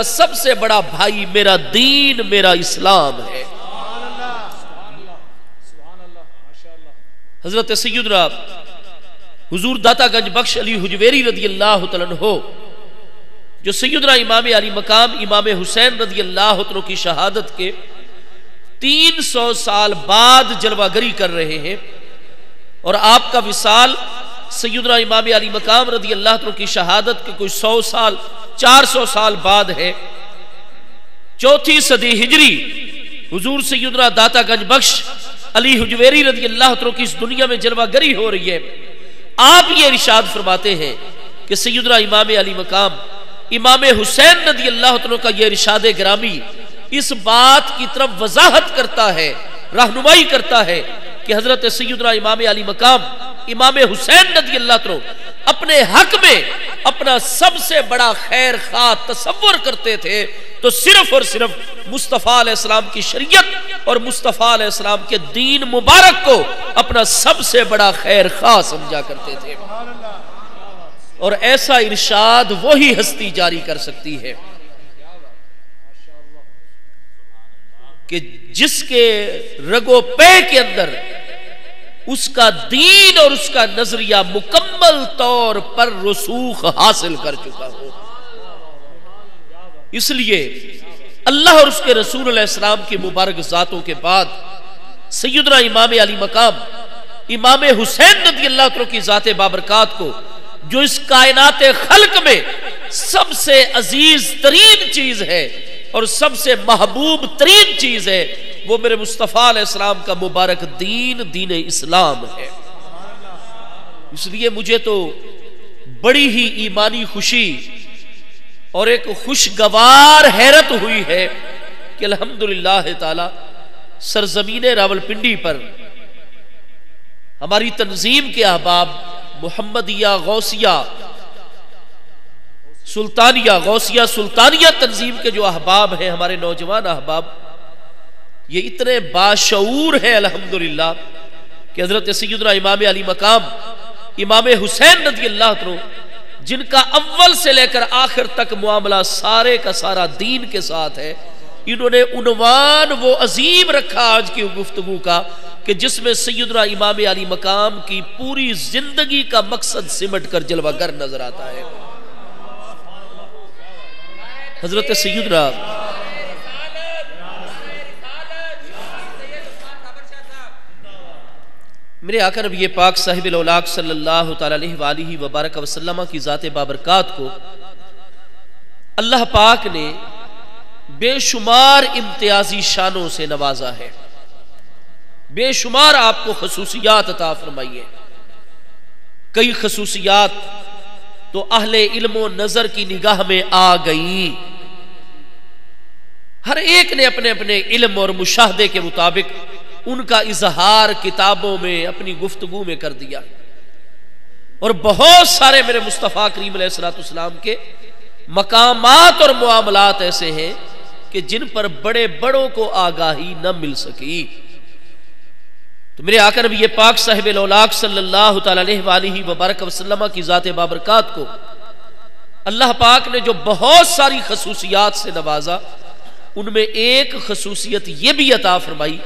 سب سے بڑا بھائی میرا دین میرا اسلام ہے۔ حضرت سیدنا حضور داتا گنج بخش علی حجویری رضی اللہ تعالیٰ عنہ جو سیدنا امام علی مقام امام حسین رضی اللہ عنہ کی شہادت کے 300 سال بعد جلوہ گری کر رہے ہیں، اور آپ کا وصال سیدنا امام علی مقام رضی اللہ عنہ کی شہادت کے کوئی 100 سال 400 سال بعد ہے۔ 4 صدی ہجری حضور سیدنا داتا گنج بخش علی حجویری رضی اللہ عنہ کی اس دنیا میں جلوہ گری ہو رہی ہے۔ آپ یہ ارشاد فرماتے ہیں کہ سیدنا امام علی مقام امام حسین رضی اللہ عنہ کا یہ ارشاد گرامی اس بات کی طرف وضاحت کرتا ہے، رہنمائی کرتا ہے کہ حضرت سیدنا امام علی مقام امام حسین رضی اللہ عنہ اپنے حق میں اپنا سب سے بڑا خیر خواہ تصور کرتے تھے تو صرف اور صرف مصطفیٰ علیہ السلام کی شریعت اور مصطفیٰ علیہ السلام کے دین مبارک کو اپنا سب سے بڑا خیر خواہ سمجھا کرتے تھے، اور ایسا ارشاد وہی ہستی جاری کر سکتی ہے کہ جس کے رگو پے کے اندر اس کا دین اور اس کا نظریہ مکمل طور پر رسوخ حاصل کر چکا ہو۔ اس لیے اللہ اور اس کے رسول علیہ السلام کی مبارک ذاتوں کے بعد سیدنا امام علی مقام امام حسین رضی اللہ عنہ کی ذات بابرکات کو جو اس کائنات خلق میں سب سے عزیز ترین چیز ہے اور سب سے محبوب ترین چیز ہے، وہ میرے مصطفیٰ علیہ السلام کا مبارک دین دین اسلام ہے۔ اس لیے مجھے تو بڑی ہی ایمانی خوشی اور ایک خوشگوار حیرت ہوئی ہے کہ الحمدللہ تعالی سرزمین راولپنڈی پر ہماری تنظیم کے احباب محمدیہ غوثیہ سلطانیہ تنظیم کے جو احباب ہیں، ہمارے نوجوان احباب، یہ اتنے باشعور ہیں الحمدللہ کہ حضرت سیدنا امام علی مقام امام حسین رضی اللہ عنہ جن کا اول سے لے کر آخر تک معاملہ سارے کا سارا دین کے ساتھ ہے، انہوں نے عنوان وہ عظیم رکھا آج کی گفتگو کا کہ جس میں سیدنا امام علی مقام کی پوری زندگی کا مقصد سمٹ کر جلوہ گر نظر آتا ہے۔ حضرت سیدنا میرے آقا نبی پاک صاحب الاولاق صلی اللہ تعالی علیہ وآلہ وبارک وسلم کی ذات بابرکات کو اللہ پاک نے بے شمار امتیازی شانوں سے نوازا ہے، بے شمار آپ کو خصوصیات عطا فرمائی ہے۔ کئی خصوصیات تو اہل علم و نظر کی نگاہ میں آ گئی، ہر ایک نے اپنے اپنے علم اور مشاہدے کے مطابق ان کا اظہار کتابوں میں اپنی گفتگو میں کر دیا، اور بہت سارے میرے مصطفیٰ کریم علیہ السلام کے مقامات اور معاملات ایسے ہیں کہ جن پر بڑے بڑوں کو آگاہی نہ مل سکی۔ تو میرے آقا نبی پاک صاحب الاولاق صلی اللہ تعالی علیہ وآلہ وبارک وسلم کی ذات بابرکات کو اللہ پاک نے جو بہت ساری خصوصیات سے نوازا، ان میں ایک خصوصیت یہ بھی عطا فرمائی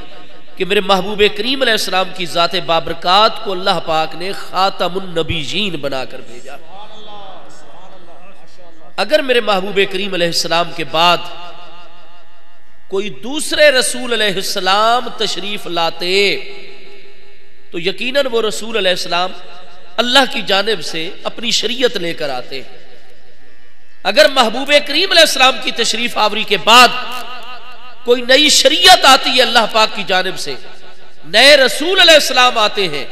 کہ میرے محبوب کریم علیہ السلام کی ذات بابرکات کو اللہ پاک نے خاتم النبیین بنا کر بھیجا۔ اگر میرے محبوب کریم علیہ السلام کے بعد کوئی دوسرے رسول علیہ السلام تشریف لاتے تو یقیناً وہ رسول علیہ السلام اللہ کی جانب سے اپنی شریعت لے کر آتے۔ اگر محبوب کریم علیہ السلام کی تشریف آوری کے بعد کوئی نئی شریعت آتی ہے اللہ پاک کی جانب سے، نئے رسول علیہ السلام آتے ہیں،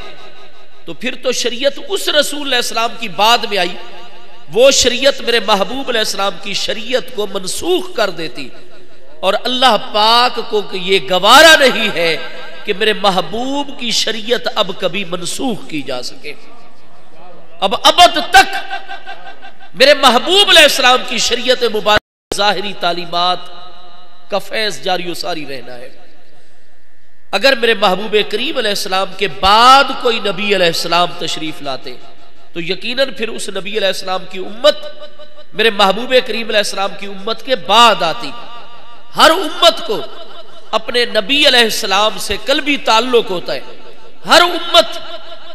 تو پھر تو شریعت اس رسول علیہ السلام کی بعد میں آئی، وہ شریعت میرے محبوب علیہ السلام کی شریعت کو منسوخ کر دیتی، اور اللہ پاک کو یہ گوارا نہیں ہے کہ میرے محبوب کی شریعت اب کبھی منسوخ کی جا سکے۔ اب ابد تک میرے محبوب علیہ السلام کی شریعت مبارک ظاہری تعلیمات کا فیض جاری و ساری رہنا ہے۔ اگر میرے محبوب کریم علیہ السلام کے بعد کوئی نبی علیہ السلام تشریف لاتے تو یقیناً پھر اس نبی علیہ السلام کی امت میرے محبوب کریم علیہ السلام کی امت کے بعد آتی. ہر امت کو اپنے نبی علیہ السلام سے قلبی تعلق ہوتا ہے. ہر امت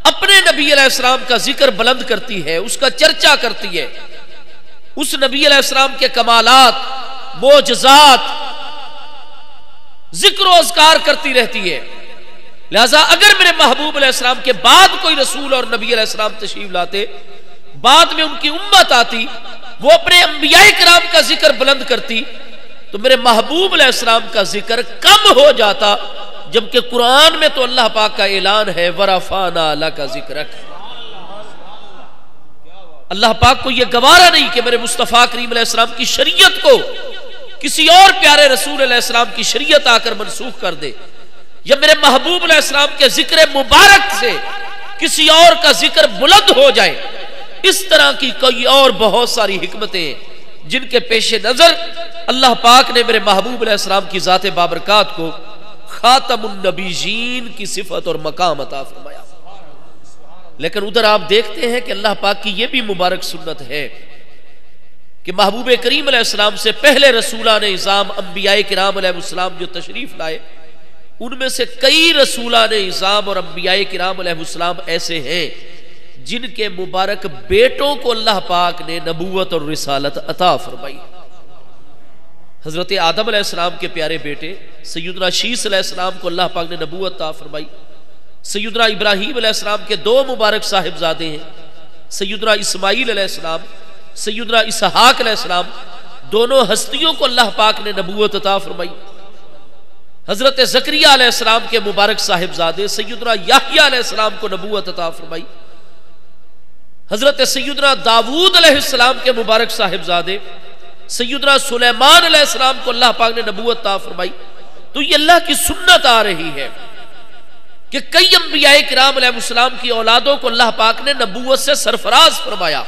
اپنے نبی علیہ السلام کا ذکر بلند کرتی ہے، اس کا چرچا کرتی ہے، اس نبی علیہ السلام کے کمالات، معجزات، ذکر و اذکار کرتی رہتی ہے. لہذا اگر میرے محبوب علیہ السلام کے بعد کوئی رسول اور نبی علیہ السلام تشریف لاتے، بعد میں ان کی امت آتی، وہ اپنے انبیاء کرام کا ذکر بلند کرتی، تو میرے محبوب علیہ السلام کا ذکر کم ہو جاتا. جبکہ قرآن میں تو اللہ پاک کا اعلان ہے وَرَفَعْنَا لَكَ ذِكْرَكَ. اللہ پاک کو یہ گوارا نہیں کہ میرے مصطفیٰ کریم علیہ السلام کی شریعت کو کسی اور پیارے رسول علیہ السلام کی شریعت آ کر منسوخ کر دے، یا میرے محبوب علیہ السلام کے ذکر مبارک سے کسی اور کا ذکر بلند ہو جائے. اس طرح کی کوئی اور بہت ساری حکمتیں ہیں جن کے پیش نظر اللہ پاک نے میرے محبوب علیہ السلام کی ذات بابرکات کو خاتم النبیین کی صفت اور مقام عطا فرمایا. لیکن ادھر آپ دیکھتے ہیں کہ اللہ پاک کی یہ بھی مبارک سنت ہے کہ محبوب کریم علیہ السلام سے پہلے رسولان اعظام انبیاء کرام علیہ السلام جو تشریف لائے، ان میں سے کئی رسولان اعظام اور انبیاء کرام علیہ السلام ایسے ہیں جن کے مبارک بیٹوں کو اللہ پاک نے نبوت اور رسالت عطا فرمائی. حضرت آدم علیہ السلام کے پیارے بیٹے سیدنا شیس علیہ السلام کو اللہ پاک نے نبوت عطا فرمائی. سیدنا ابراہیم علیہ السلام کے دو مبارک صاحبزادے ہیں، سیدنا اسماعیل علیہ السلام، سیدنا اسحاق علیہ السلام. دونوں ہستیوں کو اللہ پاک نے نبوت عطا فرمائی. حضرت زکریا علیہ السلام کے مبارک صاحبزادے سیدنا یحییٰ علیہ السلام کو نبوت عطا فرمائی. حضرت سیدنا داؤد علیہ السلام کے مبارک صاحبزادے سیدنا سلیمان علیہ السلام کو اللہ پاک نے نبوت عطا فرمائی. تو یہ اللہ کی سنت آ رہی ہے کہ کئی انبیاء کرام علیہ السلام کی اولادوں کو اللہ پاک نے نبوت سے سرفراز فرمایا.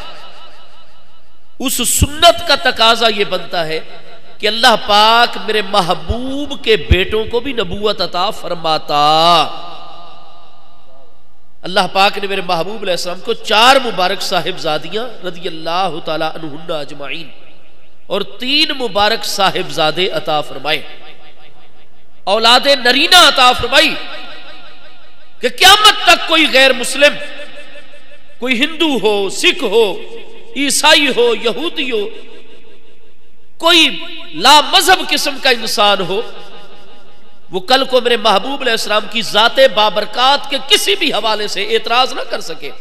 اس سنت کا تقاضا یہ بنتا ہے کہ اللہ پاک میرے محبوب کے بیٹوں کو بھی نبوت عطا فرماتا. اللہ پاک نے میرے محبوب علیہ السلام کو 4 مبارک صاحبزادیاں رضی اللہ تعالی عنہن اجمعین اور 3 مبارک صاحبزادے عطا فرمائے، اولاد نرینہ عطا فرمائی کہ قیامت تک کوئی غیر مسلم، کوئی ہندو ہو، سکھ ہو، عیسائی ہو، یہودی ہو، کوئی لا مذہب قسم کا انسان ہو، وہ کل کو میرے محبوب علیہ السلام کی ذات بابرکات کے کسی بھی حوالے سے اعتراض نہ کر سکے.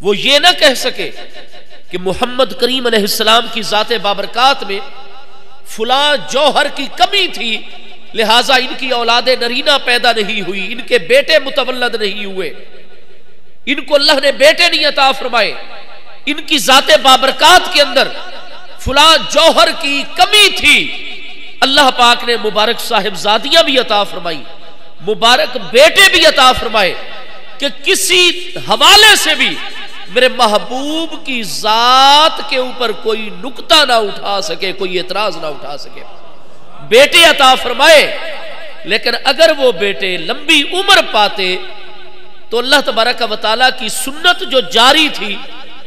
وہ یہ نہ کہہ سکے کہ محمد کریم علیہ السلام کی ذات بابرکات میں فلاں جوہر کی کمی تھی، لہٰذا ان کی اولاد نرینہ پیدا نہیں ہوئی، ان کے بیٹے متولد نہیں ہوئے، ان کو اللہ نے بیٹے نہیں عطا فرمائے، ان کی ذات بابرکات کے اندر فلاں جوہر کی کمی تھی. اللہ پاک نے مبارک صاحبزادیاں بھی عطا فرمائی، مبارک بیٹے بھی عطا فرمائے کہ کسی حوالے سے بھی میرے محبوب کی ذات کے اوپر کوئی نکتہ نہ اٹھا سکے، کوئی اعتراض نہ اٹھا سکے. بیٹے عطا فرمائے، لیکن اگر وہ بیٹے لمبی عمر پاتے تو اللہ تبارک و تعالیٰ کی سنت جو جاری تھی،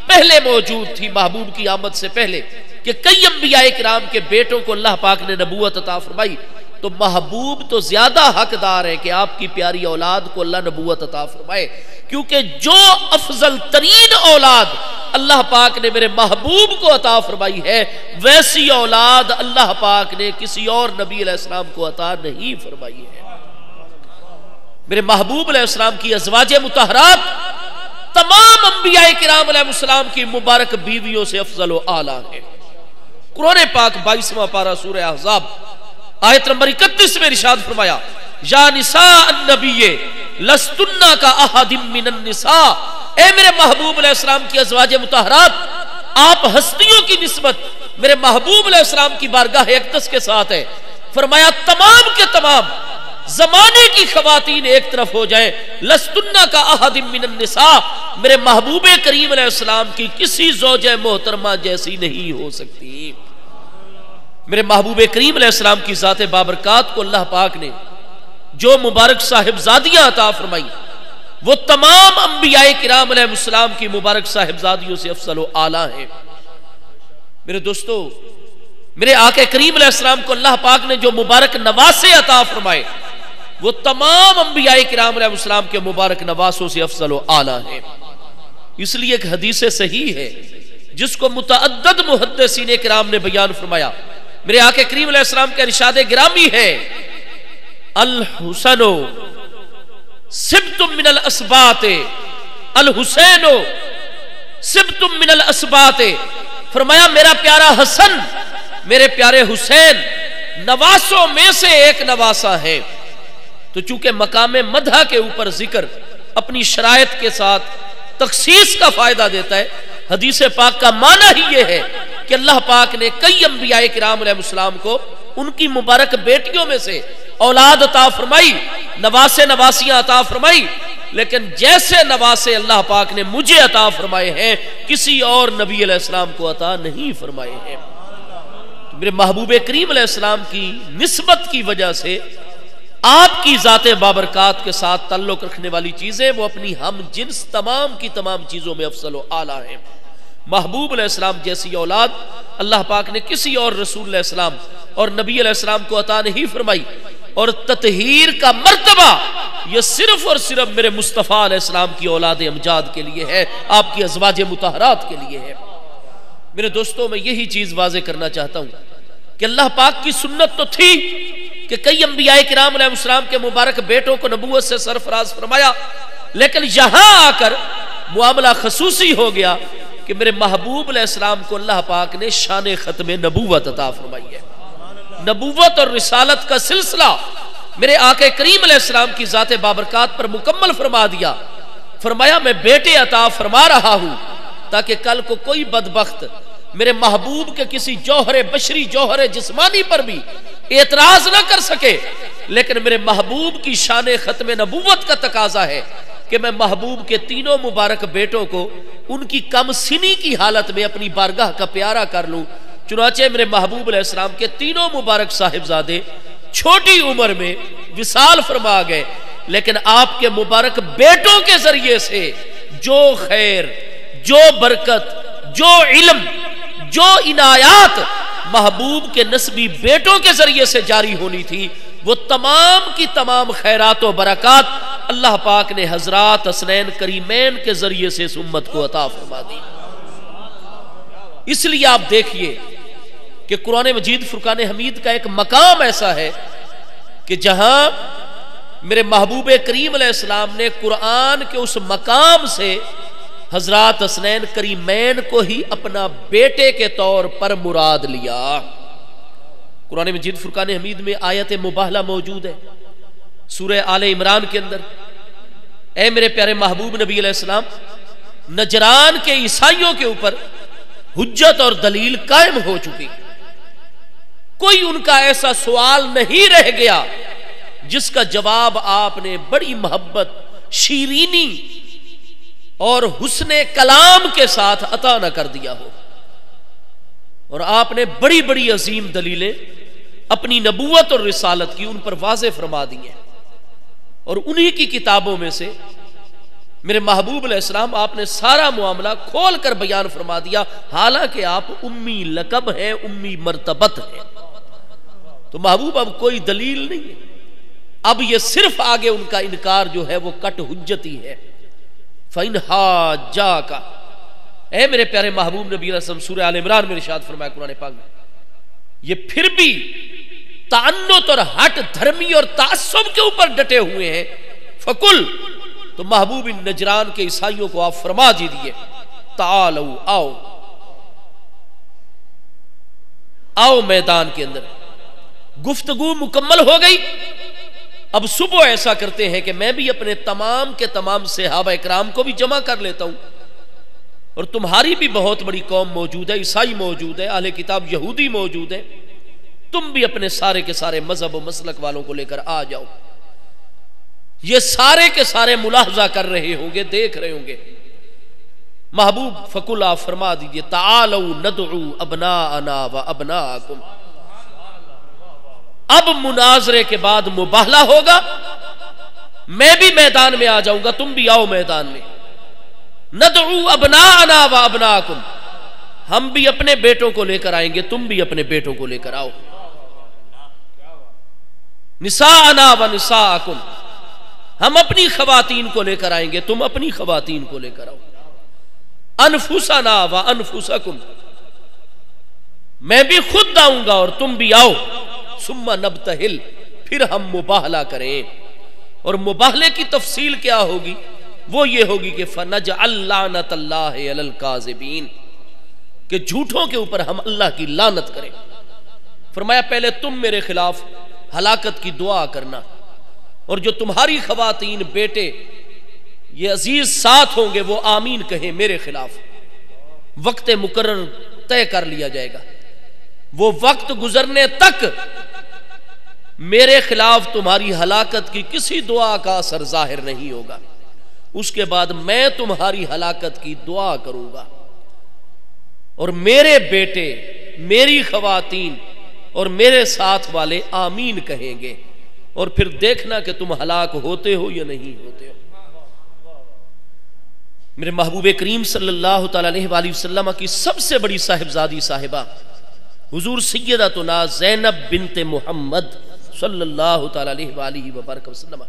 پہلے موجود تھی محبوب کی آمد سے پہلے، کہ کئی انبیاء کرام کے بیٹوں کو اللہ پاک نے نبوت عطا فرمائی، تو محبوب تو زیادہ حقدار ہے کہ آپ کی پیاری اولاد کو اللہ نبوت عطا فرمائے، کیونکہ جو افضل ترین اولاد اللہ پاک نے میرے محبوب کو عطا فرمائی ہے، ویسی اولاد اللہ پاک نے کسی اور نبی علیہ السلام کو عطا نہیں فرمائی ہے. میرے محبوب علیہ السلام کی ازواج مطہرات تمام انبیاء کرام علیہ السلام کی مبارک بیویوں سے افضل و اعلیٰ ہے. قرآن پاک 22واں پارہ سورہ احزاب آیت نمبر 31 میں ارشاد فرمایا، یا نساء النبی لستن کا احد من النساء. اے میرے محبوب علیہ السلام کی ازواج مطہرات، آپ ہستیوں کی نسبت میرے محبوب علیہ السلام کی بارگاہ اقدس کے ساتھ ہے. فرمایا تمام کے تمام زمانے کی خواتین ایک طرف ہو جائیں، لستن کا احد من النساء، میرے محبوب کریم علیہ السلام کی کسی زوجہ محترمہ جیسی نہیں ہو سکتی. میرے محبوب کریم علیہ السلام کی ذات بابرکات کو اللہ پاک نے جو مبارک صاحبزادیاں عطا فرمائی، وہ تمام انبیاء کرام علیہ السلام کی مبارک صاحبزادیوں سے افضل و اعلیٰ ہیں. میرے دوستو، میرے آقا کریم علیہ السلام کو اللہ پاک نے جو مبارک نواسے عطا فرمائے وہ تمام انبیاء کرام علیہ السلام کے مبارک نواسوں سے افضل و اعلیٰ ہیں۔ اس لیے ایک حدیث صحیح ہے جس کو متعدد محدثین کرام نے بیان فرمایا۔ میرے آقا کریم علیہ السلام کے ارشاد گرامی ہے، الحسن سبت من الاسباط، الحسین سبت من الاسباط، فرمایا میرا پیارا حسن، میرے پیارے حسین نواسوں میں سے ایک نواسا ہے۔ تو چونکہ مقام مدح کے اوپر ذکر اپنی شرائط کے ساتھ تخصیص کا فائدہ دیتا ہے، حدیث پاک کا معنی ہی یہ ہے کہ اللہ پاک نے کئی انبیاء کرام علیہ السلام کو ان کی مبارک بیٹیوں میں سے اولاد عطا فرمائی، نواسے نواسیاں عطا فرمائی، لیکن جیسے نواسے اللہ پاک نے مجھے عطا فرمائے ہیں کسی اور نبی علیہ السلام کو عطا نہیں فرمائے ہیں۔ تو میرے محبوب کریم علیہ السلام کی نسبت کی وجہ سے آپ کی ذات بابرکات کے ساتھ تعلق رکھنے والی چیزیں وہ اپنی ہم جنس تمام کی تمام چیزوں میں افضل و اعلیٰ ہیں۔ محبوب علیہ السلام جیسی اولاد اللہ پاک نے کسی اور رسول علیہ السلام اور نبی علیہ السلام کو عطا نہیں فرمائی، اور تطہیر کا مرتبہ یہ صرف اور صرف میرے مصطفیٰ علیہ السلام کی اولاد امجاد کے لیے ہے، آپ کی ازواج مطہرات کے لیے ہے۔ میرے دوستوں، میں یہی چیز واضح کرنا چاہتا ہوں کہ اللہ پاک کی سنت تو تھی کہ کئی انبیاء کرام علیہ السلام کے مبارک بیٹوں کو نبوت سے سرفراز فرمایا، لیکن یہاں آ کر معاملہ خصوصی ہو گیا کہ میرے محبوب علیہ السلام کو اللہ پاک نے شان ختم نبوت عطا فرمائی ہے۔ نبوت اور رسالت کا سلسلہ میرے آقا کریم علیہ السلام کی ذات بابرکات پر مکمل فرما دیا۔ فرمایا میں بیٹے عطا فرما رہا ہوں تاکہ کل کو کوئی بدبخت میرے محبوب کے کسی جوہر بشری، جوہر جسمانی پر بھی اعتراض نہ کر سکے، لیکن میرے محبوب کی شان ختم نبوت کا تقاضا ہے کہ میں محبوب کے تینوں مبارک بیٹوں کو ان کی کم سنی کی حالت میں اپنی بارگاہ کا پیارا کر لوں۔ چنانچہ میرے محبوب علیہ السلام کے تینوں مبارک صاحبزادے چھوٹی عمر میں وصال فرما گئے، لیکن آپ کے مبارک بیٹوں کے ذریعے سے جو خیر، جو برکت، جو علم، جو عنایات محبوب کے نسبی بیٹوں کے ذریعے سے جاری ہونی تھی، وہ تمام کی تمام خیرات و برکات اللہ پاک نے حضرات حسنین کریمین کے ذریعے سے اس امت کو عطا فرما دی۔ اس لیے آپ دیکھیے کہ قرآن مجید فرقان حمید کا ایک مقام ایسا ہے کہ جہاں میرے محبوب کریم علیہ السلام نے قرآن کے اس مقام سے حضرات حسنین کریمین کو ہی اپنا بیٹے کے طور پر مراد لیا۔ قرآن مجید فرقان حمید میں آیت مباہلہ موجود ہے سورہ آل عمران کے اندر، اے میرے پیارے محبوب نبی علیہ السلام، نجران کے عیسائیوں کے اوپر حجت اور دلیل قائم ہو چکی، کوئی ان کا ایسا سوال نہیں رہ گیا جس کا جواب آپ نے بڑی محبت، شیرینی اور حسن کلام کے ساتھ عطا نہ کر دیا ہو، اور آپ نے بڑی بڑی عظیم دلیلیں اپنی نبوت اور رسالت کی ان پر واضح فرما دی ہیں، اور انہی کی کتابوں میں سے میرے محبوب علیہ السلام آپ نے سارا معاملہ کھول کر بیان فرما دیا، حالانکہ آپ امی لقب ہیں، امی مرتبت ہیں۔ تو محبوب اب کوئی دلیل نہیں ہے، اب یہ صرف آگے ان کا انکار جو ہے وہ کٹ حجتی ہے۔ فَإِنْ حَاجَّاكَ، اے میرے پیارے محبوب نبی علیہ السلام، سورہ آل عمران میں ارشاد فرمایا قرآن پاک میں، یہ پھر بھی تعنت اور ہٹ دھرمی اور تعصب کے اوپر ڈٹے ہوئے ہیں، فَقُلْ، تو محبوب ان نجران کے عیسائیوں کو آپ فرما دیجئے، تعالو، آؤ، آؤ میدان کے اندر۔ گفتگو مکمل ہو گئی، اب صبح ایسا کرتے ہیں کہ میں بھی اپنے تمام کے تمام صحابہ اکرام کو بھی جمع کر لیتا ہوں، اور تمہاری بھی بہت بڑی قوم موجود ہے، عیسائی موجود ہے، اہل کتاب یہودی موجود ہے، تم بھی اپنے سارے کے سارے مذہب و مسلک والوں کو لے کر آ جاؤ۔ یہ سارے کے سارے ملاحظہ کر رہے ہوں گے، دیکھ رہے ہوں گے۔ محبوب فقل، آپ فرما دیجئے، تعالوا ندعو ابناءنا و ابناءکم، اب مناظرے کے بعد مباہلہ ہوگا، میں بھی میدان میں آ جاؤں گا، تم بھی آؤ میدان میں۔ ندعو ابناءنا و ابناءکم، ہم بھی اپنے بیٹوں کو لے کر آئیں گے، تم بھی اپنے بیٹوں کو لے کر آؤ. نساءنا و نساءکم، ہم اپنی خواتین کو لے کر آئیں گے، تم اپنی خواتین کو لے کر آؤ. انفسنا و انفسکم، میں بھی خود آؤں گا اور تم بھی آؤ. ثم نبتہل، پھر ہم مباہلہ کریں. اور مباہلے کی تفصیل کیا ہوگی؟ وہ یہ ہوگی کہ فنجعل لعنت اللہ علی الکاذبین، کہ جھوٹوں کے اوپر ہم اللہ کی لعنت کریں. فرمایا پہلے تم میرے خلاف ہلاکت کی دعا کرنا، اور جو تمہاری خواتین بیٹے یہ عزیز ساتھ ہوں گے وہ آمین کہیں میرے خلاف. وقت مقرر طے کر لیا جائے گا، وہ وقت گزرنے تک میرے خلاف تمہاری ہلاکت کی کسی دعا کا اثر ظاہر نہیں ہوگا. اس کے بعد میں تمہاری ہلاکت کی دعا کروں گا، اور میرے بیٹے، میری خواتین اور میرے ساتھ والے آمین کہیں گے، اور پھر دیکھنا کہ تم ہلاک ہوتے ہو یا نہیں ہوتے ہو. میرے محبوب کریم صلی اللہ تعالی علیہ وآلہ وسلم کی سب سے بڑی صاحبزادی صاحبہ حضور سیدتنا زینب بنت محمد صلی اللہ تعالی علیہ وآلہ وبارک وسلم،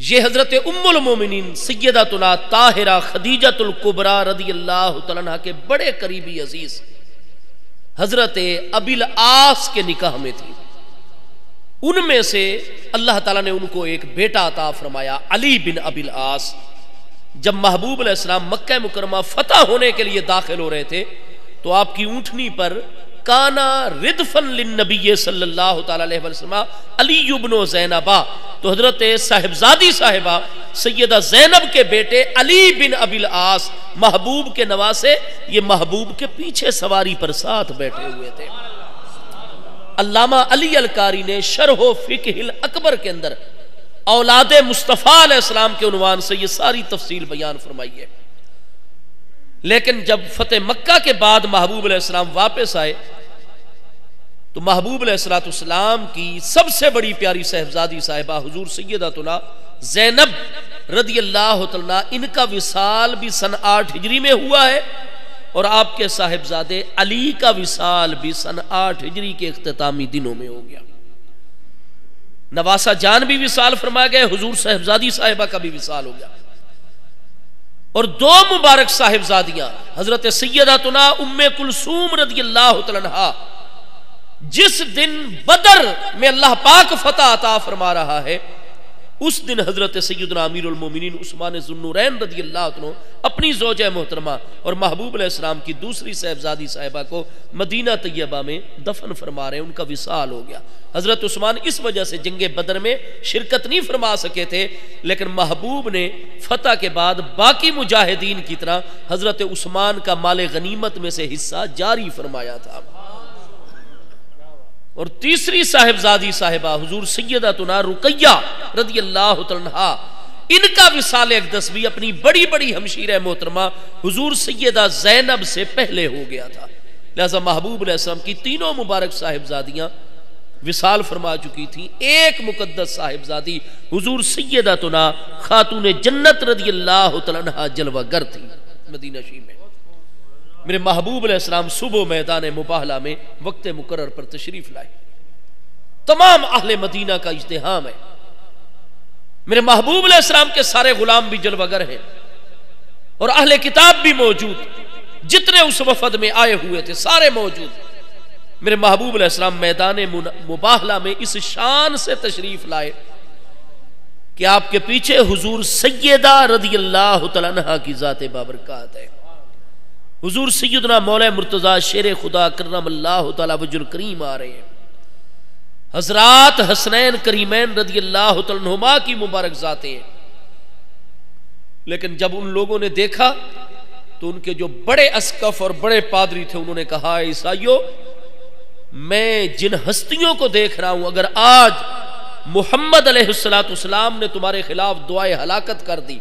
یہ حضرت ام المومنین سیدتنا طاہرہ خدیجۃ الکبریٰ رضی اللہ تعالیٰ عنہ کے بڑے قریبی عزیز حضرت ابی العاص کے نکاح میں تھی. ان میں سے اللہ تعالیٰ نے ان کو ایک بیٹا عطا فرمایا، علی بن ابی العاص. جب محبوب علیہ السلام مکہ مکرمہ فتح ہونے کے لیے داخل ہو رہے تھے تو آپ کی اونٹنی پر کانا ردفن للنبی صلی اللہ تعالی علیہ وسلم علی بن زینبہ، تو حضرت صاحبزادی صاحبہ سیدہ زینب کے بیٹے علی بن ابی العاص محبوب کے نواسے، یہ محبوب کے پیچھے سواری پر ساتھ بیٹھے ہوئے تھے. علامہ علی القاری نے شرح فقہ الاکبر کے اندر اولاد مصطفیٰ علیہ السلام کے عنوان سے یہ ساری تفصیل بیان فرمائی ہے. لیکن جب فتح مکہ کے بعد محبوب علیہ السلام واپس آئے تو محبوب علیہ السلام کی سب سے بڑی پیاری صاحبزادی صاحبہ حضور سیدتنا زینب رضی اللہ تعالیٰ، ان کا وصال بھی سن 8 ہجری میں ہوا ہے، اور آپ کے صاحبزادے علی کا وصال بھی سن 8 ہجری کے اختتامی دنوں میں ہو گیا. نواسہ جان بھی وصال فرما گئے، حضور صاحبزادی صاحبہ کا بھی وصال ہو گیا. اور 2 مبارک صاحبزادیاں حضرت سیدتنا ام کلثوم رضی اللہ تعالیٰ عنہا، جس دن بدر میں اللہ پاک فتح عطا فرما رہا ہے اس دن حضرت سیدنا امیر المومنین عثمان ذو النورین رضی اللہ عنہ اپنی زوجہ محترمہ اور محبوب علیہ السلام کی دوسری صاحبزادی صاحبہ کو مدینہ طیبہ میں دفن فرما رہے ہیں. ان کا وصال ہو گیا. حضرت عثمان اس وجہ سے جنگ بدر میں شرکت نہیں فرما سکے تھے، لیکن محبوب نے فتح کے بعد باقی مجاہدین کی طرح حضرت عثمان کا مال غنیمت میں سے حصہ جاری فرمایا تھا. اور تیسری صاحبزادی صاحبہ حضور سیدتنا رقیہ رضی اللہ عنہا، ان کا وصال اقدس بھی اپنی بڑی بڑی ہمشیرہ محترمہ حضور سیدہ زینب سے پہلے ہو گیا تھا. لہذا محبوب علیہ السلام کی تینوں مبارک صاحبزادیاں وصال فرما چکی تھیں. ایک مقدس صاحبزادی حضور سیدتنا خاتون جنت رضی اللہ عنہا جلوہ گر تھی مدینہ شریف میں. میرے محبوب علیہ السلام صبح میدان مباہلہ میں وقت مقرر پر تشریف لائے. تمام اہل مدینہ کا اجتہام ہے. میرے محبوب علیہ السلام کے سارے غلام بھی جلوہ گر ہیں، اور اہل کتاب بھی موجود، جتنے اس وفد میں آئے ہوئے تھے سارے موجود. میرے محبوب علیہ السلام میدان مباہلہ میں اس شان سے تشریف لائے کہ آپ کے پیچھے حضور سیدہ رضی اللہ تعالیٰ عنہا کی ذات بابرکات ہے. حضور سیدنا مولا مرتضی شیر خدا کرم اللہ تعالی وجہ الکریم آ رہے ہیں. حضرات حسنین کریمین رضی اللہ تعالیٰ عنہما کی مبارک ذاتیں ہیں. لیکن جب ان لوگوں نے دیکھا تو ان کے جو بڑے اسقف اور بڑے پادری تھے انہوں نے کہا، عیسائیو، میں جن ہستیوں کو دیکھ رہا ہوں، اگر آج محمد علیہ السلام نے تمہارے خلاف دعائے ہلاکت کر دی،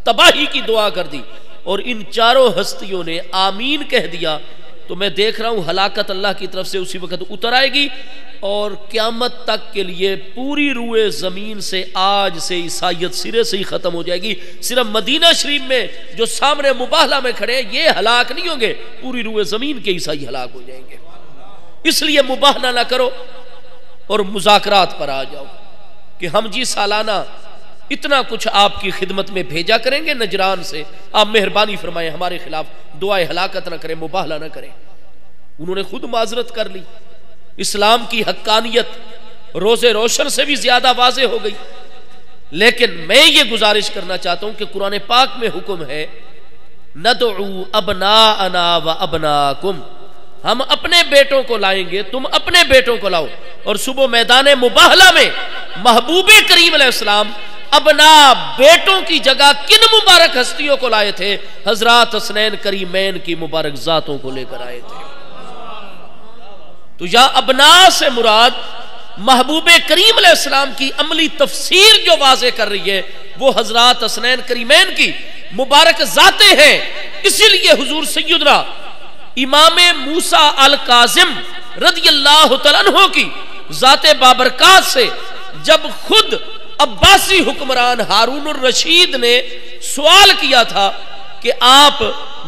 تباہی کی دعا کر دی، اور ان چاروں ہستیوں نے آمین کہہ دیا، تو میں دیکھ رہا ہوں ہلاکت اللہ کی طرف سے اسی وقت اتر آئے گی، اور قیامت تک کے لیے پوری روئے زمین سے آج سے عیسائیت سرے سے ہی ختم ہو جائے گی۔ صرف مدینہ شریف میں جو سامنے مباہلہ میں کھڑے ہیں یہ ہلاک نہیں ہوں گے، پوری روئے زمین کے عیسائی ہلاک ہو جائیں گے۔ اس لیے مباہلہ نہ کرو اور مذاکرات پر آ جاؤ کہ ہم جی سالانہ اتنا کچھ آپ کی خدمت میں بھیجا کریں گے نجران سے، آپ مہربانی فرمائیں ہمارے خلاف دعائے ہلاکت نہ کریں، مباہلہ نہ کریں۔ انہوں نے خود معذرت کر لی۔ اسلام کی حقانیت روز روشن سے بھی زیادہ واضح ہو گئی۔ لیکن میں یہ گزارش کرنا چاہتا ہوں کہ قرآن پاک میں حکم ہے ندعو ابناءنا و ابناکم، ہم اپنے بیٹوں کو لائیں گے، تم اپنے بیٹوں کو لاؤ۔ اور صبح میدان مباہلہ میں محبوب کریم علیہ السلام ابنا بیٹوں کی جگہ کن مبارک ہستیوں کو لائے تھے؟ حضرات حسنین کریمین کی مبارک ذاتوں کو لے کر آئے تھے۔ تو یا ابنا سے مراد محبوب کریم علیہ السلام کی عملی تفسیر جو واضح کر رہی ہے وہ حضرات حسنین کریمین کی مبارک ذاتیں ہیں۔ اسی لیے حضور سیدنا امام موسیٰ الکاظم رضی اللہ تعالیٰ عنہ کی ذات بابرکات سے جب خود عباسی حکمران ہارون الرشید نے سوال کیا تھا کہ آپ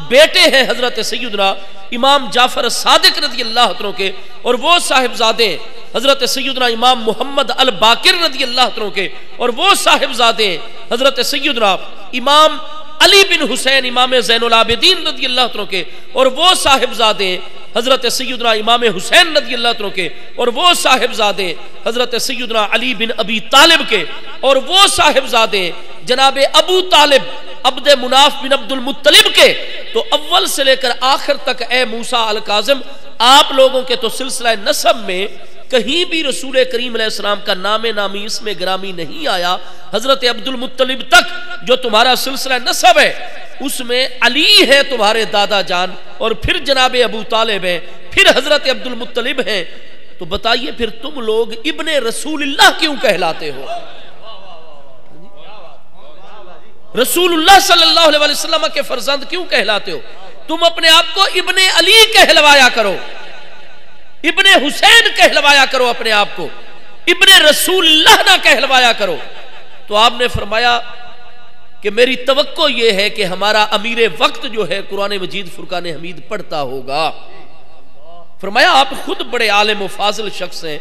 بیٹے ہیں حضرت سیدنا امام جعفر صادق رضی اللہ عنہ کے، اور وہ صاحبزادے حضرت سیدنا امام محمد الباقر رضی اللہ عنہ کے، اور وہ صاحبزادے حضرت سیدنا امام علی بن حسین امام زین العابدین رضی اللہ عنہ کے، اور وہ صاحبزادے حضرت سیدنا امام حسین رضی اللہ عنہ کے، اور وہ صاحبزادے حضرت سیدنا علی بن ابی طالب کے، اور وہ صاحبزادے جناب ابو طالب عبد مناف بن عبد المطلب کے۔ تو اول سے لے کر آخر تک اے موسیٰ الکاظم آپ لوگوں کے تو سلسلہ نسب میں کہیں بھی رسول کریم علیہ السلام کا نام نامی اس میں گرامی نہیں آیا۔ حضرت عبد المطلب تک جو تمہارا سلسلہ نسب ہے اس میں علی ہے تمہارے دادا جان، اور پھر جناب ابو طالب ہے، پھر حضرت عبد المطلب ہے۔ تو بتائیے پھر تم لوگ ابن رسول اللہ کیوں کہلاتے ہو؟ رسول اللہ صلی اللہ علیہ وسلم کے فرزند کیوں کہلاتے ہو؟ تم اپنے آپ کو ابن علی کہلوایا کرو، ابن حسین کہلوایا کرو، اپنے آپ کو ابن رسول اللہ نہ کہلوایا کرو۔ تو آپ نے فرمایا کہ میری توقع یہ ہے کہ ہمارا امیر وقت جو ہے قرآن مجید فرقان حمید پڑھتا ہوگا۔ فرمایا آپ خود بڑے عالم و فاضل شخص ہیں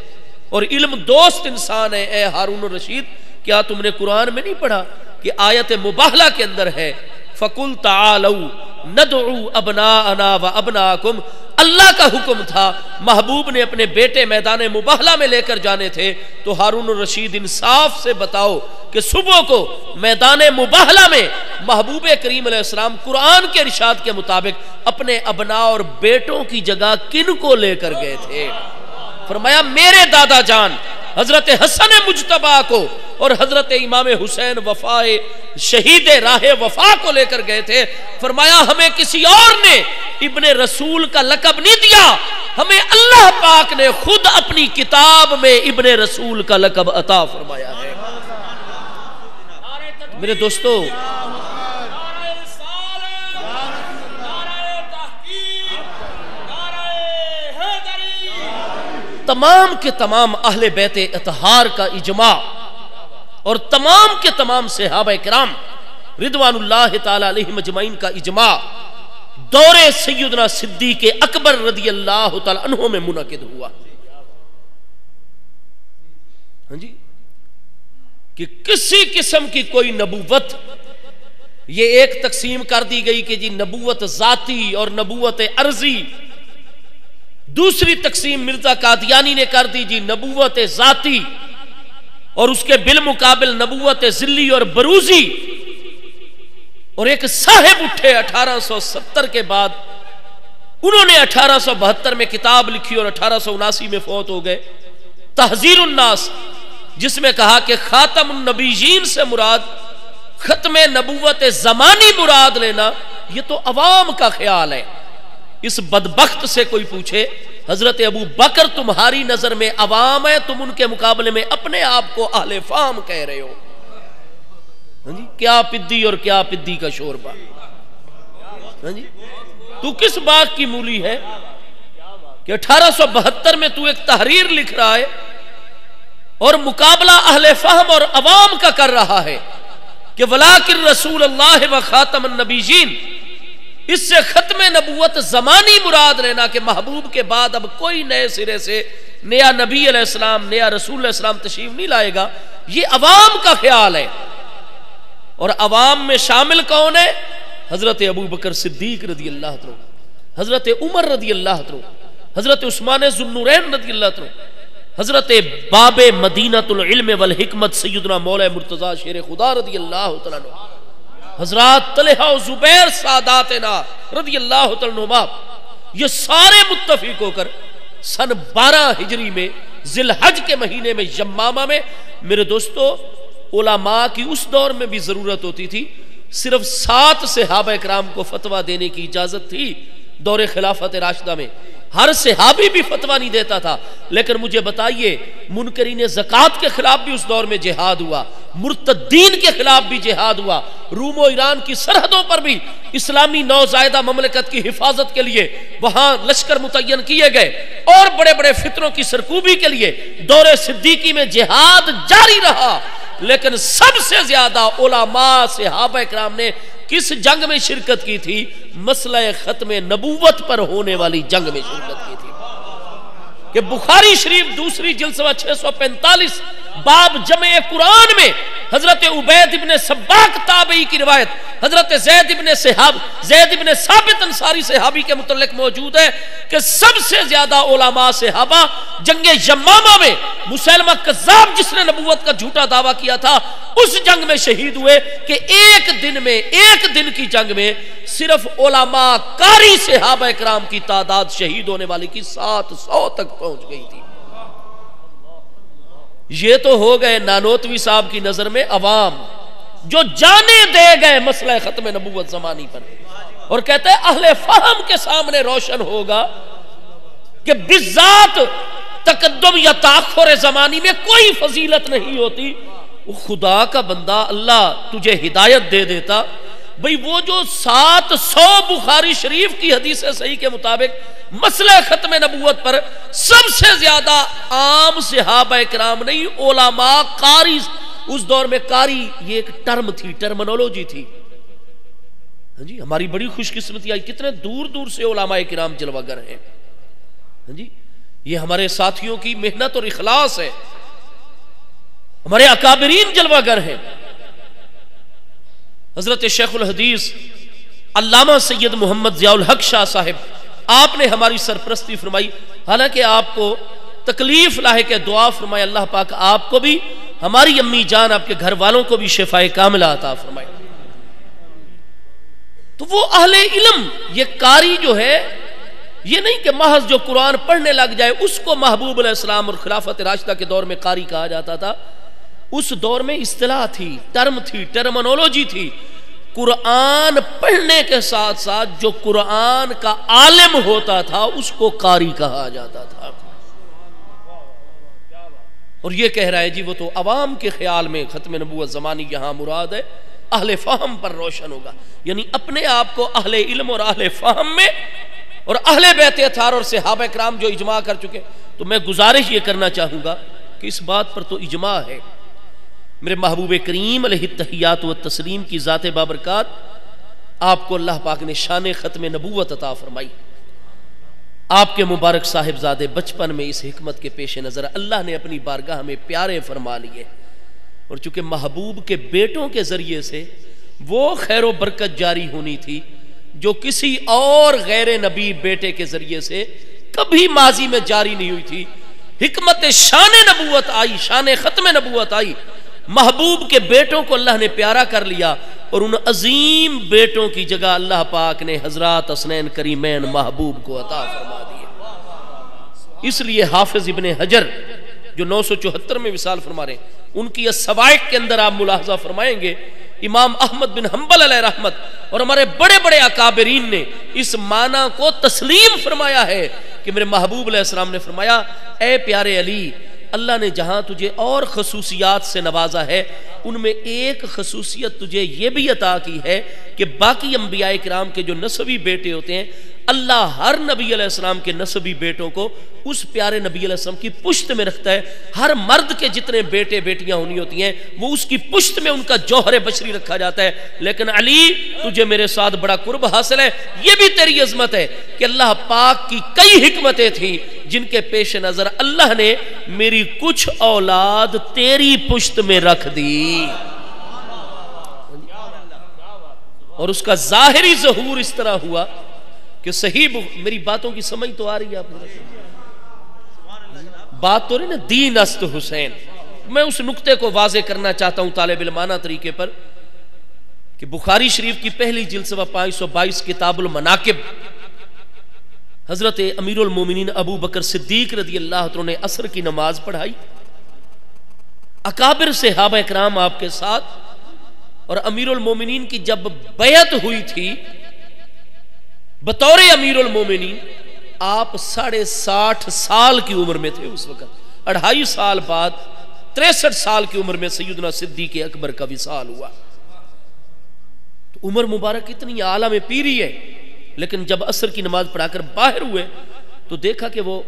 اور علم دوست انسان ہیں اے ہارون الرشید، کیا تم نے قرآن میں نہیں پڑھا کہ آیت مباہلہ کے اندر ہے فَقُلْ تَعَالَوْا نَدْعُوا أَبْنَاءَنَا وَأَبْنَاءَكُمْ؟ اللہ کا حکم تھا، محبوب نے اپنے بیٹے میدان مباہلہ میں لے کر جانے تھے، تو ہارون الرشید انصاف سے بتاؤ کہ صبح کو میدان مباہلہ میں محبوب کریم علیہ السلام قرآن کے ارشاد کے مطابق اپنے ابناء اور بیٹوں کی جگہ کن کو لے کر گئے تھے؟ فرمایا میرے دادا جان حضرت حسن مجتبیٰ کو اور حضرت امام حسین وفائے شہید راہ وفا کو لے کر گئے تھے۔ فرمایا ہمیں کسی اور نے ابن رسول کا لقب نہیں دیا، ہمیں اللہ پاک نے خود اپنی کتاب میں ابن رسول کا لقب عطا فرمایا ہے۔ میرے دوستو، تمام کے تمام اہل بیت اطہار کا اجماع اور تمام کے تمام صحابہ کرام رضوان اللہ تعالی علیہم اجمعین کا اجماع دور سیدنا صدیق اکبر رضی اللہ تعالی عنہ میں منعقد ہوا۔ ہاں جی، کہ کسی قسم کی کوئی نبوت یہ ایک تقسیم کر دی گئی کہ جی نبوت ذاتی اور نبوت عرضی، دوسری تقسیم مرزا قادیانی نے کر دی جی نبوت ذاتی اور اس کے بالمقابل نبوت ذلی اور بروزی، اور ایک صاحب اٹھے 1870 کے بعد، انہوں نے 1872 میں کتاب لکھی اور 1879 میں فوت ہو گئے، تحذیر الناس، جس میں کہا کہ خاتم النبیین سے مراد ختم نبوت زمانی مراد لینا یہ تو عوام کا خیال ہے۔ اس بدبخت سے کوئی پوچھے حضرت ابو بکر تمہاری نظر میں عوام ہے، تم ان کے مقابلے میں اپنے آپ کو اہل فام کہہ رہے ہو، کیا پدی اور کیا پدی کا شوربہ۔ تو کس باغ کی مولی ہے کہ 1872 میں تو ایک تحریر لکھ رہا ہے اور مقابلہ اہل فہم اور عوام کا کر رہا ہے کہ ولیکن رسول اللہ و خاتم النبیین، اس سے ختم نبوت زمانی مراد لینا کہ محبوب کے بعد اب کوئی نئے سرے سے نیا نبی علیہ السلام، نیا رسول علیہ السلام تشریف نہیں لائے گا، یہ عوام کا خیال ہے۔ اور عوام میں شامل کون ہے؟ حضرت ابو بکر صدیق رضی اللہ عنہ، حضرت عمر رضی اللہ عنہ، حضرت عثمان ذو النورین رضی اللہ عنہ، حضرت باب مدینۃ العلم والحکمت سیدنا مولا مرتضی شیر خدا رضی اللہ تعالیٰ عنہ، حضرات طلحہ و زبیر ساداتنا رضی اللہ تعالیٰ عنہ، یہ سارے متفق ہو کر سن 12 ہجری میں ذی الحج کے مہینے میں یمامہ میں، میرے دوستو علماء کی اس دور میں بھی ضرورت ہوتی تھی، صرف 7 صحابہ کرام کو فتویٰ دینے کی اجازت تھی دور خلافت راشدہ میں، ہر صحابی بھی فتویٰ نہیں دیتا تھا۔ لیکن مجھے بتائیے منکرین زکوٰۃ کے خلاف بھی اس دور میں جہاد ہوا، مرتدین کے خلاف بھی جہاد ہوا، روم و ایران کی سرحدوں پر بھی اسلامی نوزائیدہ مملکت کی حفاظت کے لیے وہاں لشکر متعین کیے گئے، اور بڑے بڑے فتنوں کی سرکوبی کے لیے دور صدیقی میں جہاد جاری رہا۔ لیکن سب سے زیادہ علماء صحابہ کرام نے کس جنگ میں شرکت کی تھی؟ مسئلہ ختم نبوت پر ہونے والی جنگ میں شرکت کی تھی کہ بخاری شریف دوسری جلد صفحہ 645 باب جمع قرآن میں حضرت عبید ابن سباق تابعی کی روایت حضرت زید ابن ثابت انصاری صحابی کے متعلق موجود ہے کہ سب سے زیادہ علماء صحابہ جنگ یمامہ میں مسیلمہ کذاب جس نے نبوت کا جھوٹا دعویٰ کیا تھا اس جنگ میں شہید ہوئے کہ ایک دن کی جنگ میں صرف علماء قاری صحابہ کرام کی تعداد شہید ہونے والی کی 700 تک پہنچ گئی تھی۔ یہ تو ہو گئے نانوتوی صاحب کی نظر میں عوام جو جانے دے گئے مسئلہ ختم نبوت زمانی پر، اور کہتے ہیں اہل فہم کے سامنے روشن ہوگا کہ بالذات تقدم یا تاخر زمانی میں کوئی فضیلت نہیں ہوتی۔ خدا کا بندہ اللہ تجھے ہدایت دے دیتا، بھئی وہ جو 700 بخاری شریف کی حدیث صحیح کے مطابق مسئلہ ختم نبوت پر سب سے زیادہ عام صحابہ کرام نہیں، علماء قاری، اس دور میں قاری یہ ایک ٹرم تھی، ٹرمنولوجی تھی۔ ہاں جی، ہماری بڑی خوش قسمتی آئی، کتنے دور دور سے علماء کرام جلوہ گر ہیں۔ ہاں جی، یہ ہمارے ساتھیوں کی محنت اور اخلاص ہے، ہمارے اکابرین جلوہ گر ہیں۔ حضرت شیخ الحدیث علامہ سید محمد ضیاء الحق شاہ صاحب، آپ نے ہماری سرپرستی فرمائی، حالانکہ آپ کو تکلیف لاحق ہے، دعا فرمائے اللہ پاک آپ کو بھی، ہماری امی جان آپ کے گھر والوں کو بھی شفائے کاملہ عطا فرمائے۔ تو وہ اہل علم، یہ قاری جو ہے یہ نہیں کہ محض جو قرآن پڑھنے لگ جائے اس کو محبوب علیہ السلام اور خلافت راشدہ کے دور میں قاری کہا جاتا تھا۔ اس دور میں اصطلاح تھی، ٹرم تھی، ٹرمنولوجی تھی۔ قرآن پڑھنے کے ساتھ ساتھ جو قرآن کا عالم ہوتا تھا اس کو قاری کہا جاتا تھا۔ اور یہ کہہ رہا ہے جی وہ تو عوام کے خیال میں ختم نبوت زمانی یہاں مراد ہے، اہل فہم پر روشن ہوگا، یعنی اپنے آپ کو اہل علم اور اہل فہم میں، اور اہل بیت اطہار اور صحابہ کرام جو اجماع کر چکے۔ تو میں گزارش یہ کرنا چاہوں گا کہ اس بات پر تو اجماع ہے، میرے محبوب کریم علیہ التحیات و تسلیم کی ذات بابرکات، آپ کو اللہ پاک نے شان ختم نبوت عطا فرمائی۔ آپ کے مبارک صاحبزادے بچپن میں اس حکمت کے پیش نظر اللہ نے اپنی بارگاہ میں پیارے فرما لیے، اور چونکہ محبوب کے بیٹوں کے ذریعے سے وہ خیر و برکت جاری ہونی تھی جو کسی اور غیر نبی بیٹے کے ذریعے سے کبھی ماضی میں جاری نہیں ہوئی تھی۔ حکمت شان نبوت آئی، شان ختم نبوت آئی، محبوب کے بیٹوں کو اللہ نے پیارا کر لیا، اور ان عظیم بیٹوں کی جگہ اللہ پاک نے حضرات حسنین کریمین محبوب کو عطا فرما دیے۔ اس لیے حافظ ابن حجر جو 974 میں وصال فرما رہے ہیں، ان کی السوائق کے اندر آپ ملاحظہ فرمائیں گے امام احمد بن حنبل علیہ رحمت اور ہمارے بڑے بڑے اکابرین نے اس معنی کو تسلیم فرمایا ہے کہ میرے محبوب علیہ السلام نے فرمایا، اے پیارے علی، اللہ نے جہاں تجھے اور خصوصیات سے نوازا ہے ان میں ایک خصوصیت تجھے یہ بھی عطا کی ہے کہ باقی انبیاء کرام کے جو نسبی بیٹے ہوتے ہیں اللہ ہر نبی علیہ السلام کے نسبی بیٹوں کو اس پیارے نبی علیہ السلام کی پشت میں رکھتا ہے. ہر مرد کے جتنے بیٹے بیٹیاں ہونی ہوتی ہیں وہ اس کی پشت میں ان کا جوہر بشری رکھا جاتا ہے. لیکن علی تجھے میرے ساتھ بڑا قرب حاصل ہے. یہ بھی تیری عظمت ہے کہ اللہ پاک کی کئی حکمتیں تھیں جن کے پیش نظر اللہ نے میری کچھ اولاد تیری پشت میں رکھ دی. اور اس کا ظاہری ظہور اس طرح ہوا کہ صحیح میری باتوں کی سمجھ تو آ رہی ہے آپ بات تو نہیں نا. دین است حسین. میں اس نقطے کو واضح کرنا چاہتا ہوں طالب علمانہ طریقے پر کہ بخاری شریف کی پہلی جلد صفحہ 522 کتاب المناقب حضرت امیر المومنین ابو بکر صدیق رضی اللہ عنہ نے عصر کی نماز پڑھائی. اکابر صحابہ اکرام آپ کے ساتھ, اور امیر المومنین کی جب بیعت ہوئی تھی بطور امیر المومنین آپ 60.5 سال کی عمر میں تھے اس وقت. 2.5 سال بعد 63 سال کی عمر میں سیدنا صدیق اکبر کا وصال ہوا. تو عمر مبارک اتنی عالم پیری ہے. لیکن جب عصر کی نماز پڑھا کر باہر ہوئے تو دیکھا کہ وہ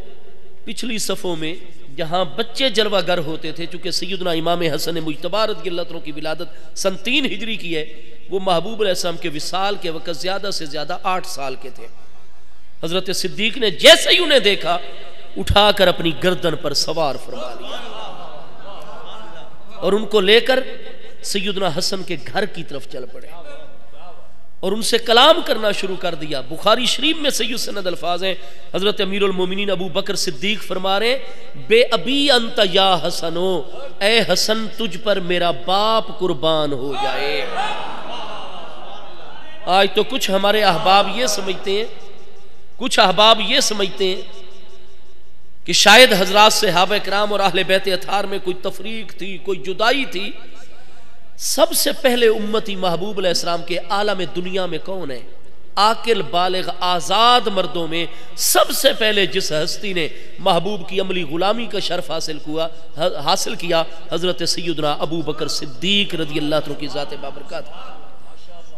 پچھلی صفوں میں جہاں بچے جلوہ گر ہوتے تھے, چونکہ سیدنا امام حسن مجتبی رضی اللہ عنہ کی ولادت سن 3 ہجری کی ہے, وہ محبوب علیہ السلام کے وصال کے وقت زیادہ سے زیادہ 8 سال کے تھے. حضرت صدیق نے جیسے ہی انہیں دیکھا اٹھا کر اپنی گردن پر سوار فرما لیا اور ان کو لے کر سیدنا حسن کے گھر کی طرف چل پڑے اور ان سے کلام کرنا شروع کر دیا. بخاری شریف میں سید سند الفاظ ہیں, حضرت امیر المومنین ابو بکر صدیق فرما رہے بے ابی انت یا حسنو, اے حسن تجھ پر میرا باپ قربان ہو جائے. آج تو کچھ ہمارے احباب یہ سمجھتے ہیں کہ شاید حضرات صحابہ کرام اور اہل بیت اطہار میں کوئی تفریق تھی, کوئی جدائی تھی. سب سے پہلے امتی محبوب علیہ السلام کے عالم دنیا میں کون ہے؟ عاقل بالغ آزاد مردوں میں سب سے پہلے جس ہستی نے محبوب کی عملی غلامی کا شرف حاصل کیا حضرت سیدنا ابو بکر صدیق رضی اللہ عنہ کی ذات بابرکات.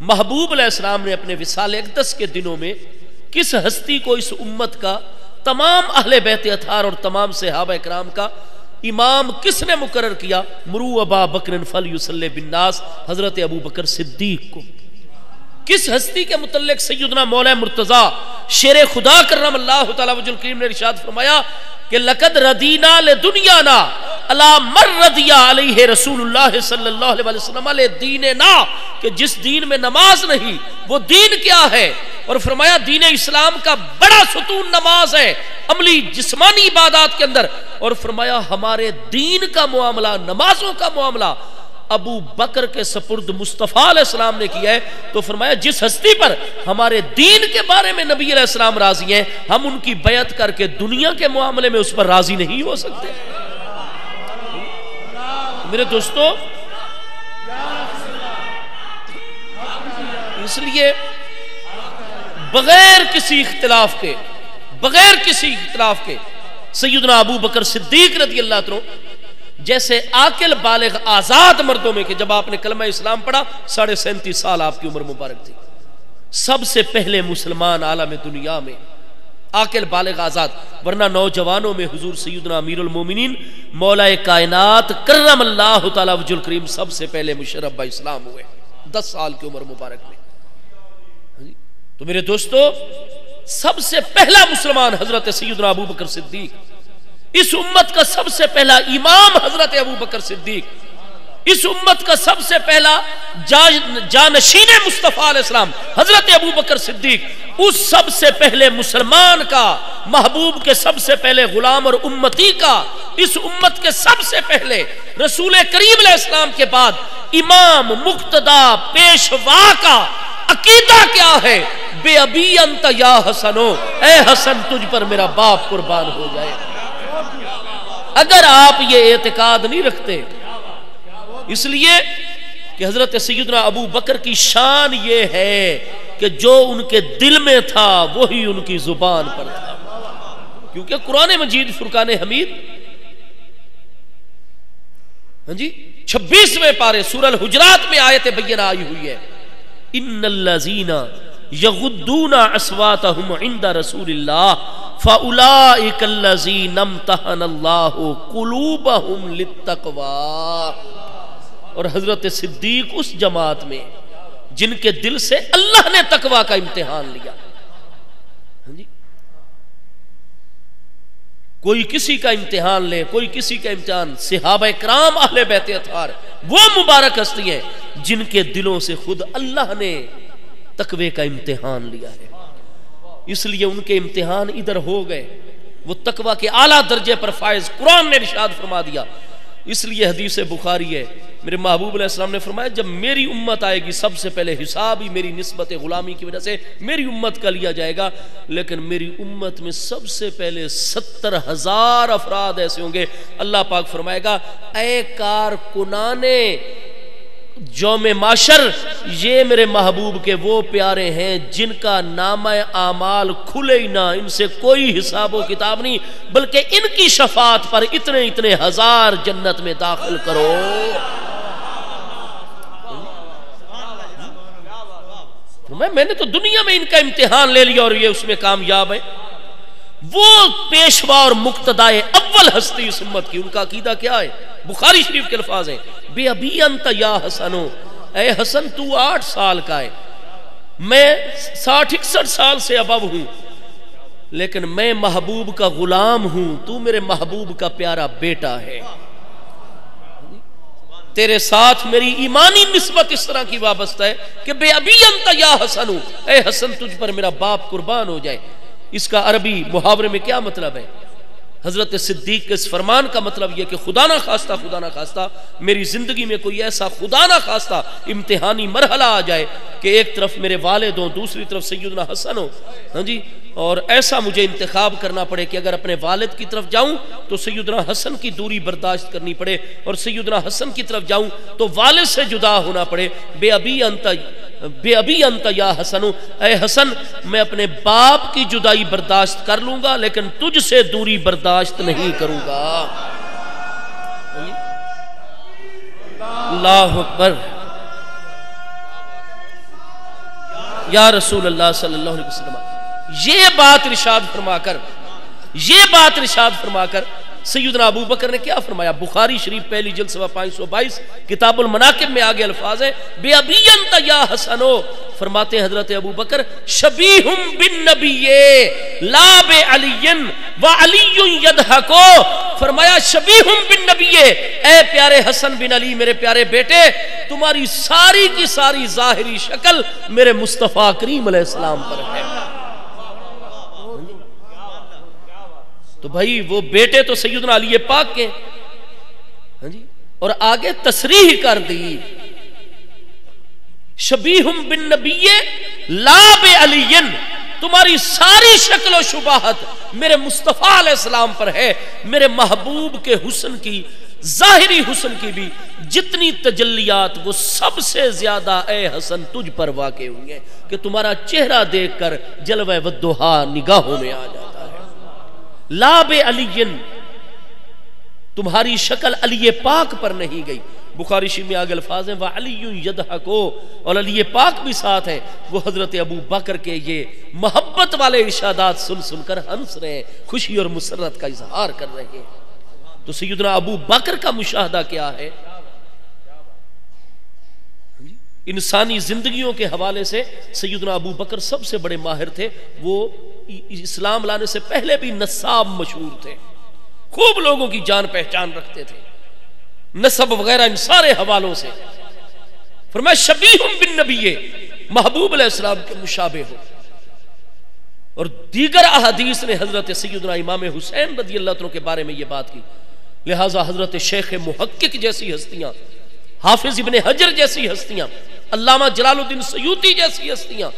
محبوب علیہ السلام نے اپنے وصال اقدس کے دنوں میں کس ہستی کو اس امت کا, تمام اہل بیت اطہار اور تمام صحابہ کرام کا امام کس نے مقرر کیا؟ مرو ابا بکر فلیصلی بالناس, حضرت ابو بکر صدیق کو. کس ہستی کے متعلق سیدنا مولا مرتضی شیر خدا کرم اللہ تعالی وجہ الکریم نے ارشاد فرمایا کہ لقد ردینا لدنیانا الا مر رضی علیہ رسول اللہ صلی اللہ علیہ وسلم علیہ دیننا, کہ جس دین میں نماز نہیں وہ دین کیا ہے؟ اور فرمایا دین اسلام کا بڑا ستون نماز ہے عملی جسمانی عبادات کے اندر. اور فرمایا ہمارے دین کا معاملہ, نمازوں کا معاملہ ابو بکر کے سپرد مصطفیٰ علیہ السلام نے کیا ہے. تو فرمایا جس ہستی پر ہمارے دین کے بارے میں نبی علیہ السلام راضی ہیں, ہم ان کی بیعت کر کے دنیا کے معاملے میں اس پر راضی نہیں ہو سکتے. میرے دوستو, اس لیے بغیر کسی اختلاف کے سیدنا ابو بکر صدیق رضی اللہ عنہ جیسے عاقل بالغ آزاد مردوں میں, کہ جب آپ نے کلمہ اسلام پڑھا 37.5 سال آپ کی عمر مبارک تھی, سب سے پہلے مسلمان عالم دنیا میں عاقل بالغ آزاد. ورنہ نوجوانوں میں حضور سیدنا امیر المومنین مولا کائنات کرم اللہ تعالی وجہ الکریم سب سے پہلے مشرف با اسلام ہوئے 10 سال کی عمر مبارک میں. تو میرے دوستو, سب سے پہلا مسلمان حضرت سیدنا ابو بکر صدیق, اس امت کا سب سے پہلا امام حضرت ابو بکر صدیق, اس امت کا سب سے پہلا جانشین مصطفیٰ علیہ السلام حضرت ابو بکر صدیق, اس سب سے پہلے مسلمان کا, محبوب کے سب سے پہلے غلام اور امتی کا, اس امت کے سب سے پہلے رسول کریم علیہ السلام کے بعد امام مقتدا پیشوا کا عقیدہ کیا ہے؟ بے ابی انت یا حسنو, اے حسن تجھ پر میرا باپ قربان ہو جائے. اگر آپ یہ اعتقاد نہیں رکھتے, اس لیے کہ حضرت سیدنا ابو بکر کی شان یہ ہے کہ جو ان کے دل میں تھا وہی ان کی زبان پر تھا. کیونکہ قرآن مجید فرقان حمید 26ویں پارے سورہ الحجرات میں آیت بینہ آئی ہوئی ہے, ان الذین یغضون اصواتهم عند رسول اللہ فاولئک الذین امتحن اللہ قلوبهم للتقوی. اور حضرت صدیق اس جماعت میں جن کے دل سے اللہ نے تقوی کا امتحان لیا. کوئی کسی کا امتحان لے، کوئی کسی کا امتحان. صحابہ کرام اہل بیت اطہار وہ مبارک ہستی ہیں جن کے دلوں سے خود اللہ نے تقوی کا امتحان لیا ہے، اس لیے ان کے امتحان ادھر ہو گئے، وہ تقوی کے اعلیٰ درجے پر فائز. قرآن نے ارشاد فرما دیا، اس لیے حدیث بخاری ہے، میرے محبوب علیہ السلام نے فرمایا جب میری امت آئے گی سب سے پہلے حساب ہی میری نسبت غلامی کی وجہ سے میری امت کا لیا جائے گا، لیکن میری امت میں سب سے پہلے 70,000 افراد ایسے ہوں گے. اللہ پاک فرمائے گا اے کارکنانے یوم معاشر، یہ میرے محبوب کے وہ پیارے ہیں جن کا نامہ اعمال کھلے ہی نہ، ان سے کوئی حساب و کتاب نہیں، بلکہ ان کی شفاعت پر اتنے اتنے ہزار جنت میں داخل کرو. میں نے تو دنیا میں ان کا امتحان لے لیا اور یہ اس میں کامیاب ہے. وہ پیشوا اور مقتدائے اول ہستی اس امت کی، ان کا عقیدہ کیا ہے؟ بخاری شریف کے الفاظ ہیں بے ابی انت یا حسنو، اے حسن تو 8 سال کا ہے، میں 60-61 سال سے ابو ہوں، لیکن میں محبوب کا غلام ہوں، تو میرے محبوب کا پیارا بیٹا ہے. تیرے ساتھ میری ایمانی نسبت اس طرح کی وابستہ ہے کہ بے ابی انت یا حسنو، اے حسن تجھ پر میرا باپ قربان ہو جائے. اس کا عربی محاورے میں کیا مطلب ہے؟ حضرت صدیق کے اس فرمان کا مطلب یہ کہ خدا نہ خواستہ میری زندگی میں کوئی ایسا خدا نہ خواستہ امتحانی مرحلہ آ جائے کہ ایک طرف میرے والد ہوں، دوسری طرف سیدنا حسن ہو، ہاں جی، اور ایسا مجھے انتخاب کرنا پڑے کہ اگر اپنے والد کی طرف جاؤں تو سیدنا حسن کی دوری برداشت کرنی پڑے، اور سیدنا حسن کی طرف جاؤں تو والد سے جدا ہونا پڑے. بے ابی انت یا حسن، اے حسن میں اپنے باپ کی جدائی برداشت کر لوں گا لیکن تجھ سے دوری برداشت نہیں کروں گا. اللہ اکبر. یا رسول اللہ صلی اللہ علیہ وسلم، یہ بات ارشاد فرما کر سیدنا ابو بکر نے کیا فرمایا؟ بخاری شریف پہلی جلد صفحہ 522 کتاب المناقب میں آگے الفاظ ہے بے ابی انت یا حسنو. فرماتے ہیں حضرت ابو بکر شبیہم بالنبی لا بے علی وعلی یدھکو. فرمایا شبیہم بالنبی، اے پیارے حسن بن علی میرے پیارے بیٹے، تمہاری ساری کی ساری ظاہری شکل میرے مصطفیٰ کریم علیہ السلام پر ہے. تو بھائی وہ بیٹے تو سیدنا علی پاک کے، ہاں جی، اور آگے تصریح کر دی شبیہم بالنبی لا بعلی، تمہاری ساری شکل و شباہت میرے مصطفیٰ علیہ السلام پر ہے. میرے محبوب کے حسن کی، ظاہری حسن کی بھی جتنی تجلیات وہ سب سے زیادہ اے حسن تجھ پر واقع ہوئی ہیں کہ تمہارا چہرہ دیکھ کر جلوہ والضحیٰ نگاہوں میں آ جاتا ہے. لا بے علی، تمہاری شکل علی پاک پر نہیں گئی. بخاری شریف میں آگے الفاظ ہیں وَعَلِيٌّ يَدْحَكُ، اور علی پاک بھی ساتھ ہے. وہ حضرت ابو بکر کے یہ محبت والے ارشادات سن سن کر ہنس رہے ہیں، خوشی اور مسرت کا اظہار کر رہے ہیں. تو سیدنا ابو بکر کا مشاہدہ کیا ہے؟ انسانی زندگیوں کے حوالے سے سیدنا ابو بکر سب سے بڑے ماہر تھے. وہ اسلام لانے سے پہلے بھی نصاب مشہور تھے، خوب لوگوں کی جان پہچان رکھتے تھے نسب وغیرہ ان سارے حوالوں سے. فرمایا شبیہم بالنبی، محبوب علیہ السلام کے مشابہ ہو. اور دیگر احادیث نے حضرت سیدنا امام حسین رضی اللہ عنہ کے بارے میں یہ بات کی. لہٰذا حضرت شیخ محقق جیسی ہستیاں، حافظ ابن حجر جیسی ہستیاں، علامہ جلال الدین سیوطی جیسی ہستیاں،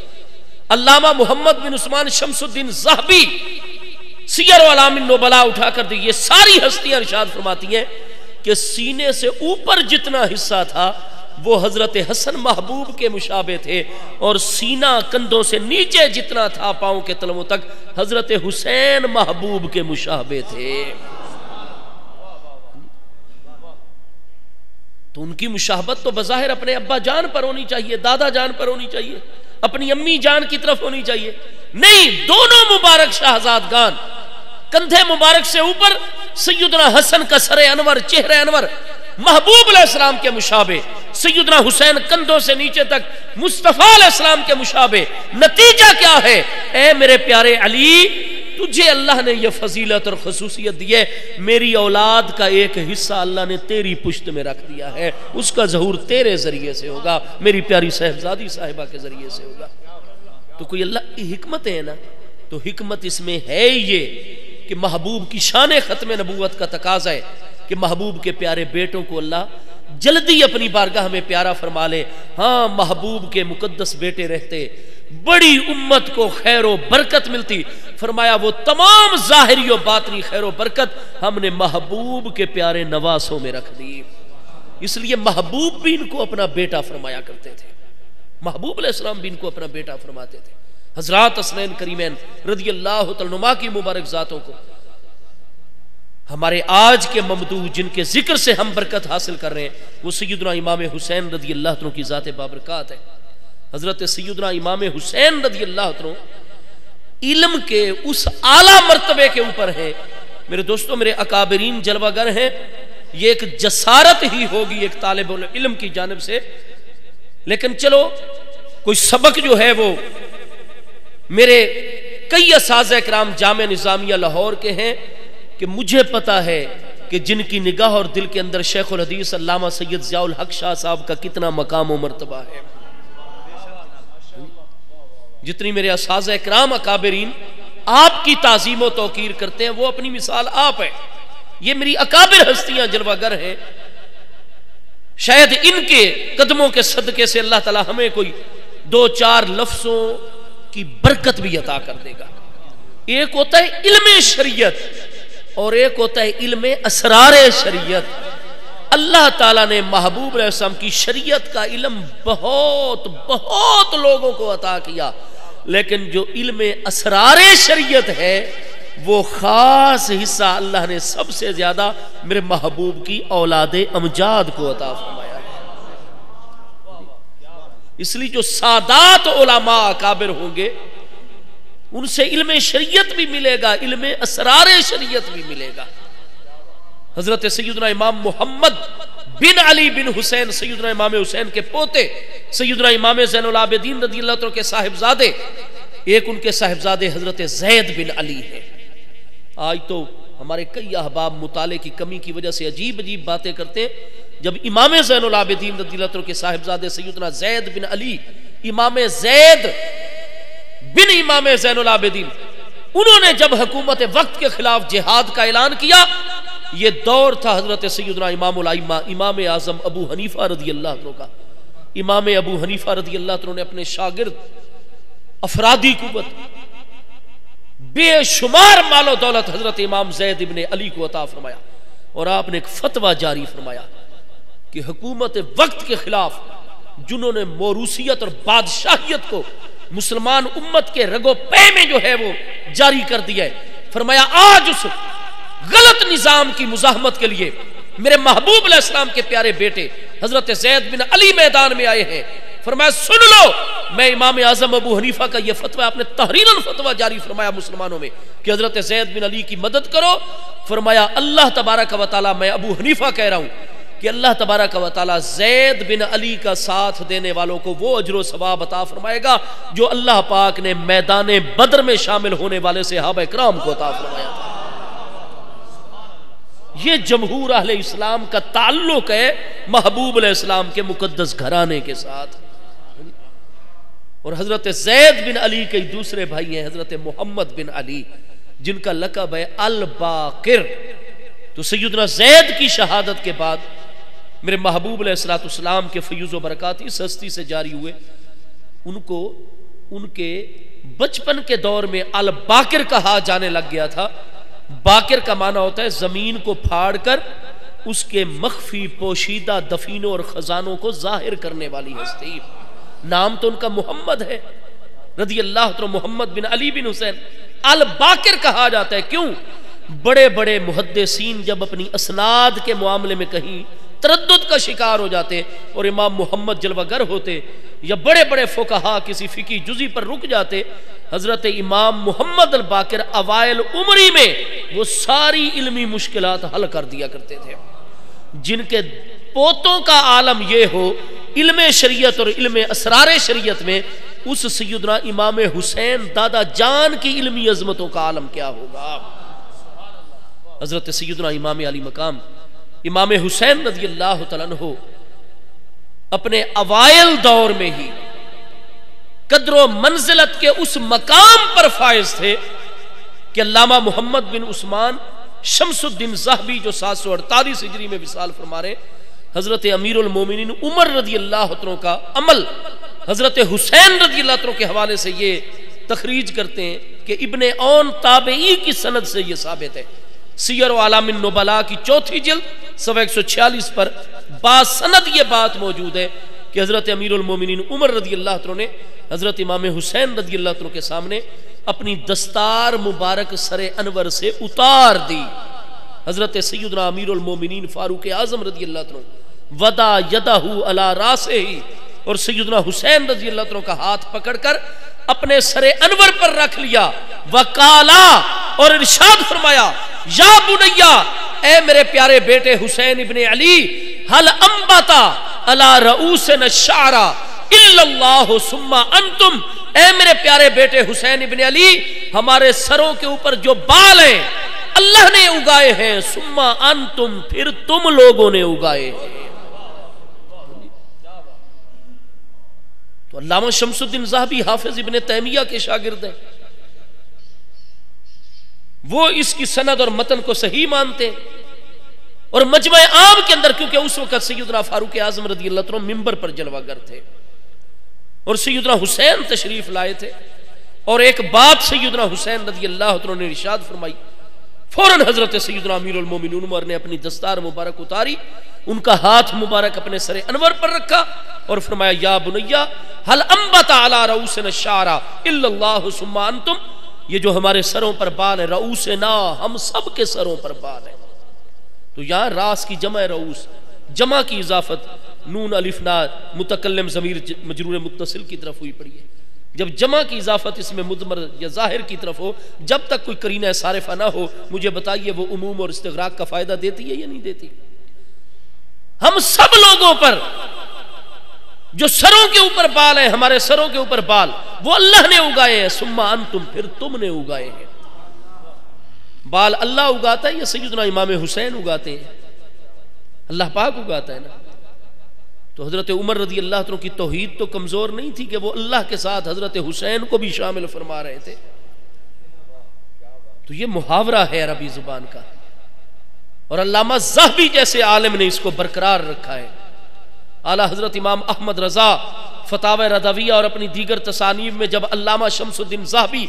علامہ محمد بن عثمان شمس الدین ذہبی، سیر و اعلام النبلاء اٹھا کر دی، یہ ساری ہستیاں ارشاد فرماتی ہیں کہ سینے سے اوپر جتنا حصہ تھا وہ حضرت حسن محبوب کے مشابہ تھے، اور سینہ کندھوں سے نیچے جتنا تھا پاؤں کے تلووں تک حضرت حسین محبوب کے مشابہ تھے. تو ان کی مشابہت تو بظاہر اپنے ابا جان پر ہونی چاہیے، دادا جان پر ہونی چاہیے، اپنی امی جان کی طرف ہونی چاہیے؟ نہیں، دونوں مبارک شہزادگان کندھے مبارک سے اوپر سیدنا حسن کا سر انور، چہرہ انور محبوب علیہ السلام کے مشابہ، سیدنا حسین کندھوں سے نیچے تک مصطفیٰ علیہ السلام کے مشابہ۔ نتیجہ کیا ہے؟ اے میرے پیارے علی، تجھے اللہ نے یہ فضیلت اور خصوصیت دی ہے، میری اولاد کا ایک حصہ اللہ نے تیری پشت میں رکھ دیا ہے، اس کا ظہور تیرے ذریعے سے ہوگا، میری پیاری صاحبزادی صاحبہ کے ذریعے سے ہوگا۔ تو کوئی اللہ کی حکمت ہے نا، تو حکمت اس میں ہے یہ کہ محبوب کی شان ختم نبوت کا تقاضا ہے کہ محبوب کے پیارے بیٹوں کو اللہ جلدی اپنی بارگاہ میں پیارا فرما لے۔ ہاں، محبوب کے مقدس بیٹے رہتے بڑی امت کو خیر و برکت ملتی۔ فرمایا وہ تمام ظاہری و باطنی خیر و برکت ہم نے محبوب کے پیارے نواسوں میں رکھ دی۔ اس لیے محبوب بھی ان کو اپنا بیٹا فرمایا کرتے تھے، محبوب علیہ السلام بھی ان کو اپنا بیٹا فرماتے تھے۔ حضرات حسنین کریمین رضی اللہ تعالی عنہما کی مبارک ذاتوں کو ہمارے آج کے ممدوح جن کے ذکر سے ہم برکت حاصل کر رہے ہیں وہ سیدنا امام حسین رضی اللہ عنہ کی ذات بابرکات ہے۔ حضرت سیدنا امام حسین رضی اللہ عنہ علم کے اس اعلیٰ مرتبے کے اوپر ہیں۔ میرے دوستوں، میرے اکابرین جلوہ گر ہیں، یہ ایک جسارت ہی ہوگی ایک طالب علم کی جانب سے، لیکن چلو کوئی سبق جو ہے وہ میرے کئی اساتذہ کرام جامعہ نظامیہ لاہور کے ہیں کہ مجھے پتا ہے کہ جن کی نگاہ اور دل کے اندر شیخ الحدیث علامہ سید ضیاء الحق شاہ صاحب کا کتنا مقام و مرتبہ ہے۔ جتنی میرے اساتذہ کرام اکابرین آپ کی تعظیم و توقیر کرتے ہیں وہ اپنی مثال آپ ہے۔ یہ میری اکابر ہستیاں جلوہ گر ہیں، شاید ان کے قدموں کے صدقے سے اللہ تعالی ہمیں کوئی دو چار لفظوں کی برکت بھی عطا کر دے گا۔ ایک ہوتا ہے علم شریعت اور ایک ہوتا ہے علم اسرار شریعت۔ اللہ تعالیٰ نے محبوب علیہ السلام کی شریعت کا علم بہت بہت لوگوں کو عطا کیا، لیکن جو علم اسرار شریعت ہے وہ خاص حصہ اللہ نے سب سے زیادہ میرے محبوب کی اولاد امجاد کو عطا فرمایا۔ اس لیے جو سادات علماء اکابر ہوں گے ان سے علم شریعت بھی ملے گا، علم اسرار شریعت بھی ملے گا۔ حضرت سیدنا امام محمد بن علی بن حسین، سیدنا امام حسین کے پوتے، سیدنا امام زین العابدین رضی اللہ عنہ کے صاحبزادے، ایک ان کے صاحبزادے حضرت زید بن علی ہیں۔ آج تو ہمارے کئی احباب مطالعے کی کمی کی وجہ سے عجیب عجیب باتیں کرتے ہیں۔ جب امام زین العابدین رضی اللہ عنہ کے صاحبزادے سیدنا زید بن علی، امام زید بن امام زین العابدین، انہوں نے جب حکومت وقت کے خلاف جہاد کا اعلان کیا، یہ دور تھا حضرت سیدنا امام الائمہ امام اعظم ابو حنیفہ رضی اللہ عنہ کا۔ امام ابو حنیفہ رضی اللہ عنہ نے اپنے شاگرد افرادی قوت بے شمار مال و دولت حضرت امام زید ابن علی کو عطا فرمایا، اور آپ نے ایک فتویٰ جاری فرمایا کہ حکومت وقت کے خلاف جنہوں نے موروثیت اور بادشاہیت کو مسلمان امت کے رگو پے میں جو ہے وہ جاری کر دیا ہے، فرمایا آج اس غلط نظام کی مزاحمت کے لیے میرے محبوب علیہ السلام کے پیارے بیٹے حضرت زید بن علی میدان میں آئے ہیں۔ فرمایا سن لو، میں امام اعظم ابو حنیفہ کا یہ فتویٰ، آپ نے تحریراً فتویٰ جاری فرمایا مسلمانوں میں کہ حضرت زید بن علی کی مدد کرو۔ فرمایا اللہ تبارک و تعالی، میں ابو حنیفہ کہہ رہا ہوں کہ اللہ تبارک و تعالی زید بن علی کا ساتھ دینے والوں کو وہ اجر و ثواب عطا فرمائے گا جو اللہ پاک نے میدان بدر میں شامل ہونے والے صحابہ کرام کو عطا فرمایا تھا۔ یہ جمہور اہل اسلام کا تعلق ہے محبوب علیہ السلام کے مقدس گھرانے کے ساتھ۔ اور حضرت زید بن علی کے دوسرے بھائی ہیں حضرت محمد بن علی، جن کا لقب ہے الباقر۔ تو سیدنا زید کی شہادت کے بعد میرے محبوب علیہ السلام کے فیض و برکات اس ہستی سے جاری ہوئے، ان کو ان کے بچپن کے دور میں الباقر کہا جانے لگ گیا تھا۔ باقر کا معنی ہوتا ہے زمین کو پھاڑ کر اس کے مخفی پوشیدہ دفینوں اور خزانوں کو ظاہر کرنے والی ہستی۔ نام تو ان کا محمد ہے رضی اللہ عنہ، محمد بن علی بن حسین۔ الباقر کہا جاتا ہے کیوں؟ بڑے بڑے محدثین جب اپنی اسناد کے معاملے میں کہیں تردد کا شکار ہو جاتے اور امام محمد جلوہ گر ہوتے یا بڑے بڑے فقہا کسی فقہی جزی پر رک جاتے، حضرت امام محمد الباقر اوائل عمری میں وہ ساری علمی مشکلات حل کر دیا کرتے تھے۔ جن کے پوتوں کا عالم یہ ہو علم شریعت اور علم اسرار شریعت میں، اس سیدنا امام حسین دادا جان کی علمی عظمتوں کا عالم کیا ہوگا۔ حضرت سیدنا امام علی مقام امام حسین رضی اللہ تعالیٰ عنہ اپنے اوائل دور میں ہی قدر و منزلت کے اس مقام پر فائز تھے کہ علامہ محمد بن عثمان شمس الدین ذہبی جو 748 ہجری میں وصال فرما رہے، حضرت امیر المومنین عمر رضی اللہ عنہ کا عمل حضرت حسین رضی اللہ عنہ کے حوالے سے یہ تخریج کرتے ہیں کہ ابن اون تابعی کی سند سے یہ ثابت ہے۔ سیر و اعلام النبلاء کی 4 جلد صفحہ 146 پر باسند یہ بات موجود ہے کہ حضرت امیر المومنین عمر رضی اللہ عنہ نے حضرت امام حسین رضی اللہ عنہ کے سامنے اپنی دستار مبارک سر انور سے اتار دی۔ حضرت سیدنا امیر المومنین فاروق اعظم رضی اللہ عنہ ودا یدہ علی راسہ ہی، اور سیدنا حسین رضی اللہ عنہ کا ہاتھ پکڑ کر اپنے سر انور پر رکھ لیا، وقالا اور ارشاد فرمایا، یا بنیا اے میرے پیارے بیٹے حسین ابن علی، حل انبتا علی رؤوسنا الشعر الا اللہ ثم انتم، اے میرے پیارے بیٹے حسین ابن علی، ہمارے سروں کے اوپر جو بال ہیں اللہ نے اگائے ہیں، ثم انتم پھر تم لوگوں نے اگائے ہیں۔ تو علامہ شمس الدین ذہبی حافظ ابن تیمیہ کے شاگرد ہیں، وہ اس کی سند اور متن کو صحیح مانتے ہیں، اور مجمع عام کے اندر کیونکہ اس وقت سیدنا فاروق اعظم رضی اللہ عنہ منبر پر جلوہ گر تھے اور سیدنا حسین تشریف لائے تھے، اور ایک بات سیدنا حسین رضی اللہ عنہ نے ارشاد فرمائی، فوراً حضرت سیدنا امیر المومنین عمر نے اپنی دستار مبارک اتاری، ان کا ہاتھ مبارک اپنے سر انور پر رکھا اور فرمایا، یا بنیا حل انبت علی رؤوسنا الشعر الا اللہ ثم انتم، یہ جو ہمارے سروں پر بال ہے، رؤوسنا ہم سب کے سروں پر بال ہے۔ تو یہاں راس کی جمع رؤوس، جمع کی اضافت نون الف نا متکلم ضمیر مجرور متصل کی طرف ہوئی پڑی ہے۔ جب جمع کی اضافت اس میں مضمر یا ظاہر کی طرف ہو، جب تک کوئی قرینہ صارفہ نہ ہو، مجھے بتائیے وہ عموم اور استغراق کا فائدہ دیتی ہے یا نہیں دیتی؟ ہم سب لوگوں پر جو سروں کے اوپر بال ہیں، ہمارے سروں کے اوپر بال وہ اللہ نے اگائے ہیں، ثم انتم پھر تم نے اگائے ہیں۔ بال اللہ اگاتا ہے یا سیدنا امام حسین اگاتے ہیں؟ اللہ پاک اگاتا ہے نا۔ تو حضرت عمر رضی اللہ عنہ کی توحید تو کمزور نہیں تھی کہ وہ اللہ کے ساتھ حضرت حسین کو بھی شامل فرما رہے تھے۔ تو یہ محاورہ ہے عربی زبان کا، اور علامہ ذہبی جیسے عالم نے اس کو برقرار رکھا ہے۔ اعلیٰ حضرت امام احمد رضا فتاوی رضویہ اور اپنی دیگر تصانیف میں جب علامہ شمس الدین ذہبی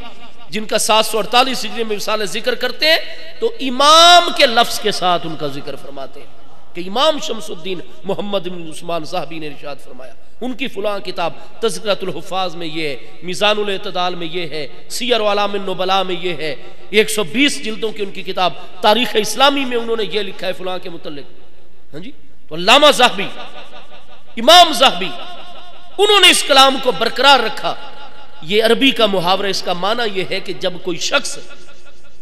جن کا 748 ہجری میں وصال ذکر کرتے ہیں تو امام کے لفظ کے ساتھ ان کا ذکر فرماتے ہیں کہ امام شمس الدین محمد بن عثمان ذہبی نے ارشاد فرمایا، ان کی فلاں کتاب تذکرۃ الحفاظ میں یہ ہے، میزان الاعتدال میں یہ ہے، سیر و اعلام النبلاء میں یہ ہے، 120 جلدوں کی ان کی کتاب تاریخ اسلامی میں انہوں نے یہ لکھا ہے فلاں کے متعلق۔ ہاں جی، تو علامہ ذہبی، امام ذہبی، انہوں نے اس کلام کو برقرار رکھا۔ یہ عربی کا محاورہ، اس کا معنی یہ ہے کہ جب کوئی شخص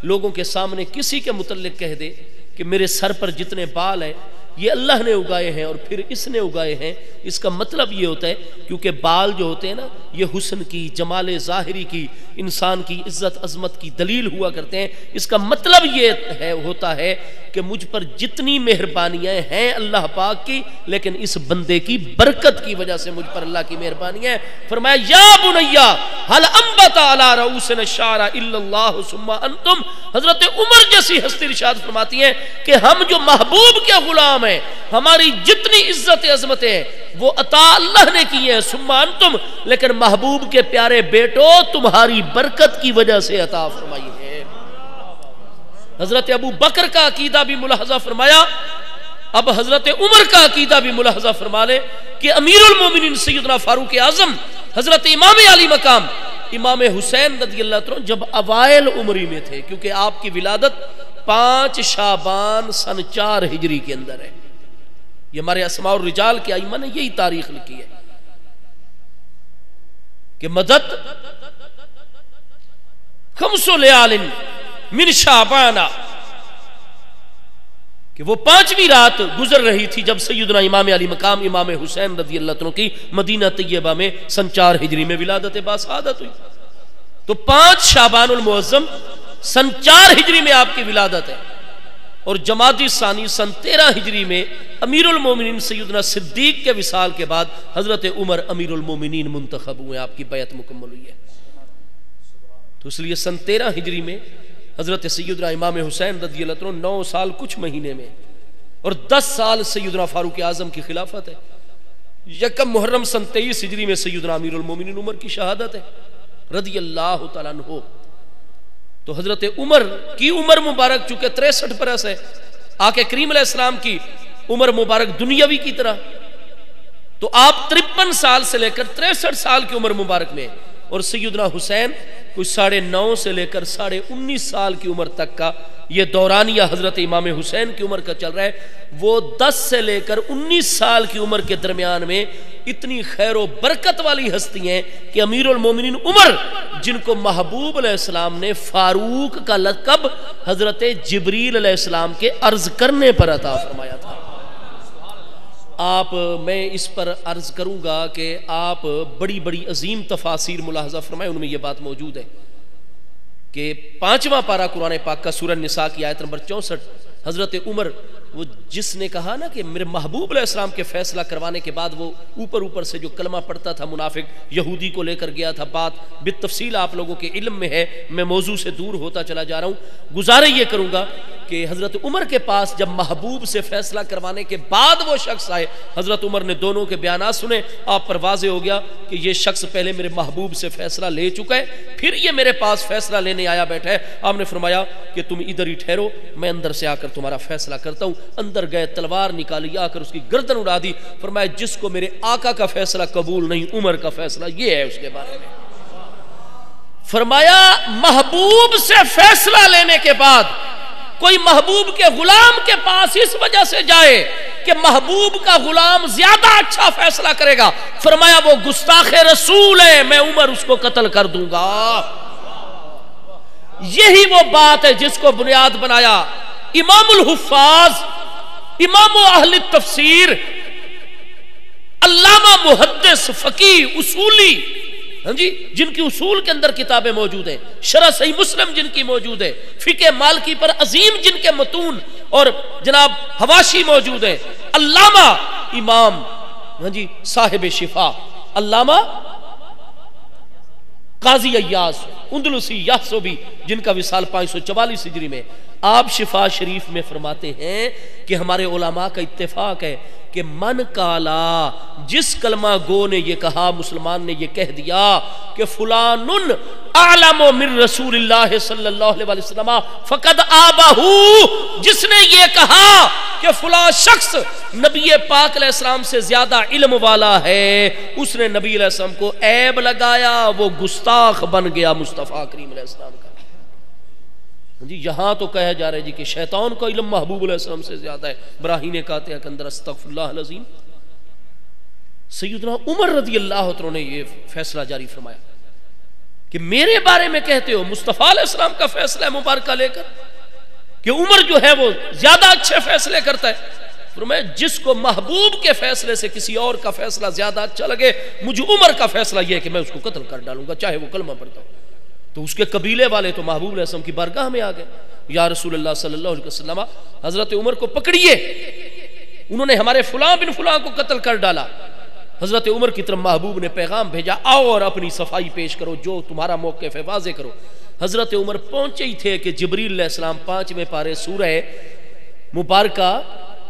لوگوں کے سامنے کسی کے متعلق کہہ دے کہ میرے سر پر جتنے بال ہیں یہ اللہ نے اگائے ہیں اور پھر اس نے اگائے ہیں، اس کا مطلب یہ ہوتا ہے، کیونکہ بال جو ہوتے ہیں نا یہ حسن کی، جمال ظاہری کی، انسان کی عزت عظمت کی دلیل ہوا کرتے ہیں۔ اس کا مطلب یہ ہوتا ہے کہ مجھ پر جتنی مہربانیاں ہیں اللہ پاک کی، لیکن اس بندے کی برکت کی وجہ سے مجھ پر اللہ کی مہربانیاں ہیں۔ فرمایا، یا بنیا حل انبت علی رؤوسنا الشعر الا اللہ ثم انتم۔ حضرت عمر جیسی ہستی ارشاد فرماتی ہیں کہ ہم جو محبوب کے غلام ہیں، ہماری جتنی عزت عظمتیں ہیں وہ عطا اللہ نے کی ہیں، ثم انتم، لیکن محبوب کے پیارے بیٹو تمہاری برکت کی وجہ سے عطا فرمائی ہے۔ حضرت ابو بکر کا عقیدہ بھی ملاحظہ فرمایا، اب حضرت عمر کا عقیدہ بھی ملاحظہ فرما لے کہ امیر المومنین سیدنا فاروق اعظم حضرت امام علی مقام امام حسین رضی اللہ عنہ جب اوائل عمری میں تھے، کیونکہ آپ کی ولادت 5 شعبان سن 4 ہجری کے اندر ہے، یہ ہمارے اسماء الرجال کے ائمہ نے یہی تاریخ لکھی ہے۔ کہ مدد خمس لیال من شعبان، کہ وہ 5ویں رات گزر رہی تھی جب سیدنا امام علی مقام امام حسین رضی اللہ عنہ کی مدینہ طیبہ میں سن 4 ہجری میں ولادت باسعادت ہوئی. تو 5 شعبان المعظم سن 4 ہجری میں آپ کی ولادت ہے، اور جمادی ثانی سن 13 ہجری میں امیر المومنین سیدنا صدیق کے وصال کے بعد حضرت عمر امیر المومنین منتخب ہوئے، آپ کی بیعت مکمل ہوئی ہے. تو اس لیے سن 13 ہجری میں حضرت سیدنا امام حسین رضی اللہ عنہ 9 سال کچھ مہینے میں اور 10 سال سیدنا فاروق اعظم کی خلافت ہے. یکم محرم سن 23 ہجری میں سیدنا امیر المومنین عمر کی شہادت ہے رضی اللہ تعالیٰ عنہ. تو حضرت عمر کی عمر مبارک چونکہ 63 برس ہے، آقا کریم علیہ السلام کی عمر مبارک دنیاوی کی طرح، تو آپ 53 سال سے لے کر 63 سال کی عمر مبارک میں، اور سیدنا حسین کچھ 9.5 سے لے کر 19.5 سال کی عمر تک کا یہ دورانیہ حضرت امام حسین کی عمر کا چل رہا ہے. وہ 10 سے لے کر 19 سال کی عمر کے درمیان میں اتنی خیر و برکت والی ہستی ہیں کہ امیر المومنین عمر، جن کو محبوب علیہ السلام نے فاروق کا لقب حضرت جبریل علیہ السلام کے عرض کرنے پر عطا فرمایا تھا. آپ میں اس پر عرض کروں گا کہ آپ بڑی بڑی عظیم تفاسیر ملاحظہ فرمائیں، ان میں یہ بات موجود ہے کہ 5واں پارہ قرآن پاک کا سورہ نساء کی آیت نمبر 64، حضرت عمر وہ جس نے کہا نا کہ میرے محبوب علیہ السلام کے فیصلہ کروانے کے بعد وہ اوپر سے جو کلمہ پڑھتا تھا منافق یہودی کو لے کر گیا تھا، بات بالتفصیل آپ لوگوں کے علم میں ہے، میں موضوع سے دور ہوتا چلا جا رہا ہوں. گزارے یہ کروں گا کہ حضرت عمر کے پاس جب محبوب سے فیصلہ کروانے کے بعد وہ شخص آئے، حضرت عمر نے دونوں کے بیانات سنے، آپ پر واضح ہو گیا کہ یہ شخص پہلے میرے محبوب سے فیصلہ لے چکا ہے، پھر یہ میرے پاس فیصلہ لینے آیا بیٹھا ہے. آپ نے فرمایا کہ تم ادھر ہی ٹھہرو، میں اندر سے آ کر تمہارا فیصلہ کرتا ہوں. اندر گئے، تلوار نکالی، آ کر اس کی گردن اڑا دی. فرمایا جس کو میرے آقا کا فیصلہ قبول نہیں، عمر کا فیصلہ یہ ہے اس کے بارے میں. فرمایا محبوب سے فیصلہ لینے کے بعد کوئی محبوب کے غلام کے پاس اس وجہ سے جائے کہ محبوب کا غلام زیادہ اچھا فیصلہ کرے گا، فرمایا وہ گستاخ رسول ہے، میں عمر اس کو قتل کر دوں گا. یہی وہ بات ہے جس کو بنیاد بنایا امام الحفاظ، امام اہل التفسیر، علامہ محدث فقیہ اصولی، جی جن کی اصول کے اندر کتابیں موجود ہیں، شرح صحیح مسلم جن کی موجود ہے، فقہ مالکی پر عظیم جن کے متون اور جناب حواشی موجود ہیں، علامہ امام جی صاحب شفا علامہ قاضی ایاز اندلسی یحسبی جن کا وصال 544 ہجری میں، آپ شفا شریف میں فرماتے ہیں کہ ہمارے علماء کا اتفاق ہے کہ من کالا، جس کلمہ گو نے یہ کہا، مسلمان نے یہ کہہ دیا کہ فلان اعلم من رسول اللہ صلی اللہ علیہ وسلم فقد آبہو، جس نے یہ کہا کہ فلاں شخص نبی پاک علیہ السلام سے زیادہ علم والا ہے، اس نے نبی علیہ السلام کو عیب لگایا، وہ گستاخ بن گیا مصطفیٰ کریم علیہ السلام کا. جی یہاں تو کہا جا رہا ہے جی کہ شیطان کا علم محبوب علیہ السلام سے زیادہ ہے. براہین قاطعہ کے اندر استغفر اللہ العظیم. سیدنا عمر رضی اللہ عنہ نے یہ فیصلہ جاری فرمایا کہ میرے بارے میں کہتے ہو مصطفیٰ علیہ السلام کا فیصلہ مبارکہ لے کر کہ عمر جو ہے وہ زیادہ اچھے فیصلے کرتا ہے. فرمایا جس کو محبوب کے فیصلے سے کسی اور کا فیصلہ زیادہ اچھا لگے، مجھے عمر کا فیصلہ یہ ہے کہ میں اس کو قتل کر ڈالوں گا چاہے وہ کلمہ پڑھتا ہو. تو اس کے قبیلے والے تو محبوب علیہ السلام کی بارگاہ میں آ گئے، یا رسول اللہ صلی اللہ علیہ وسلم حضرت عمر کو پکڑیے، انہوں نے ہمارے فلاں بن فلاں کو قتل کر ڈالا. حضرت عمر کی طرف محبوب نے پیغام بھیجا، آؤ اور اپنی صفائی پیش کرو، جو تمہارا موقف ہے واضح کرو. حضرت عمر پہنچے ہی تھے کہ جبریل علیہ السلام 5ویں پارے سورہ مبارکہ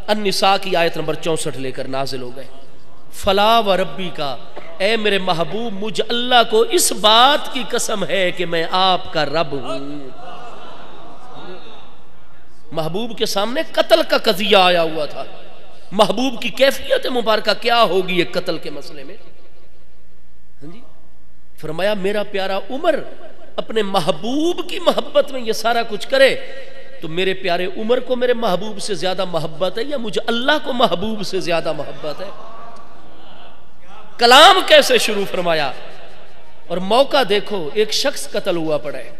النساء کی آیت نمبر 64 لے کر نازل ہو گئے. فلا و ربی کا، اے میرے محبوب مجھ اللہ کو اس بات کی قسم ہے کہ میں آپ کا رب ہوں. محبوب کے سامنے قتل کا قضیہ آیا ہوا تھا. محبوب کی کیفیت مبارکہ کیا ہوگی ایک قتل کے مسئلے میں؟ فرمایا میرا پیارا عمر اپنے محبوب کی محبت میں یہ سارا کچھ کرے تو میرے پیارے عمر کو میرے محبوب سے زیادہ محبت ہے یا مجھے اللہ کو محبوب سے زیادہ محبت ہے؟ کلام کیسے شروع فرمایا اور موقع دیکھو ایک شخص قتل ہوا پڑا ہے،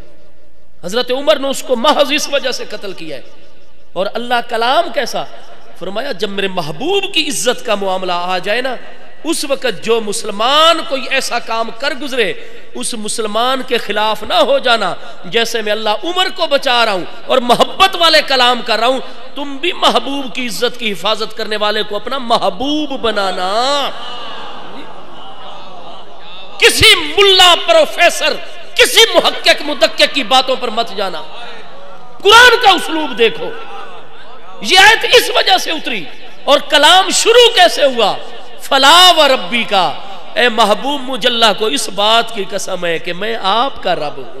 حضرت عمر نے اس کو محض اس وجہ سے قتل کیا ہے، اور اللہ کلام کیسا فرمایا جب میرے محبوب کی عزت کا معاملہ آ جائے نا، اس وقت جو مسلمان کوئی ایسا کام کر گزرے اس مسلمان کے خلاف نہ ہو جانا، جیسے میں اللہ عمر کو بچا رہا ہوں اور محبت والے کلام کر رہا ہوں، تم بھی محبوب کی عزت کی حفاظت کرنے والے کو اپنا محبوب بنانا۔ کسی ملا پروفیسر کسی محقق مدقق کی باتوں پر مت جانا، قرآن کا اسلوب دیکھو۔ یہ آیت اس وجہ سے اتری اور کلام شروع کیسے ہوا؟ فلا و ربی کا، اے محبوب مجھ اللہ کو اس بات کی قسم ہے کہ میں آپ کا رب ہوں۔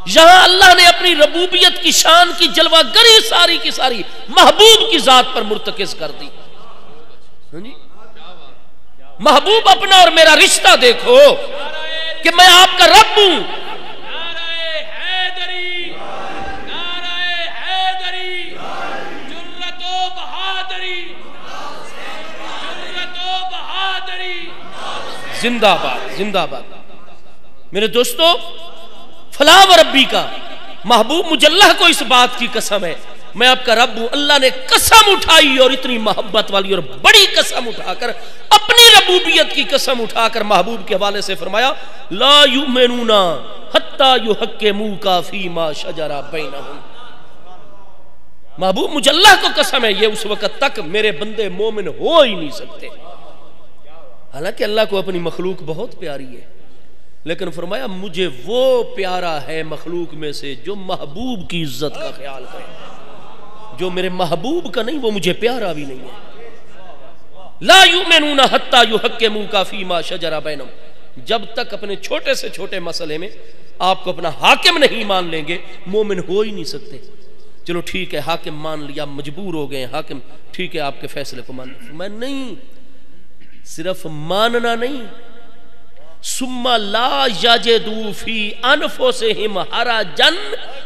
یہاں اللہ نے اپنی ربوبیت کی شان کی جلوہ گری ساری کی ساری محبوب کی ذات پر مرتکز کر دی۔ محبوب اپنا اور میرا رشتہ دیکھو کہ میں آپ کا رب ہوں۔ زندہ باد زندہ باد۔ میرے دوستو، فلا و ربی کا، محبوب مجھ اللہ کو اس بات کی قسم ہے میں آپ کا رب ہوں۔ اللہ نے قسم اٹھائی اور اتنی محبت والی اور بڑی قسم اٹھا کر، اپنی ربوبیت کی قسم اٹھا کر محبوب کے حوالے سے فرمایا لا یؤمنون حتی یحکموک فیما شجر بینہم۔ محبوب مجھ اللہ کو قسم ہے یہ اس وقت تک میرے بندے مومن ہو ہی نہیں سکتے۔ حالانکہ اللہ کو اپنی مخلوق بہت پیاری ہے، لیکن فرمایا مجھے وہ پیارا ہے مخلوق میں سے جو محبوب کی عزت کا خیال کرے، جو میرے محبوب کا نہیں وہ مجھے پیارا بھی نہیں ہے۔ لا یؤمنون حتی یحکموک فیما شجر بینہم، جب تک اپنے چھوٹے سے چھوٹے مسئلے میں آپ کو اپنا حاکم نہیں مان لیں گے مومن ہو ہی نہیں سکتے۔ چلو ٹھیک ہے حاکم مان لیا، مجبور ہو گئے حاکم، ٹھیک ہے آپ کے فیصلے کو مان لیا، میں نہیں، صرف ماننا نہیں، ثم لا یجدوا فی انفسہم حرجا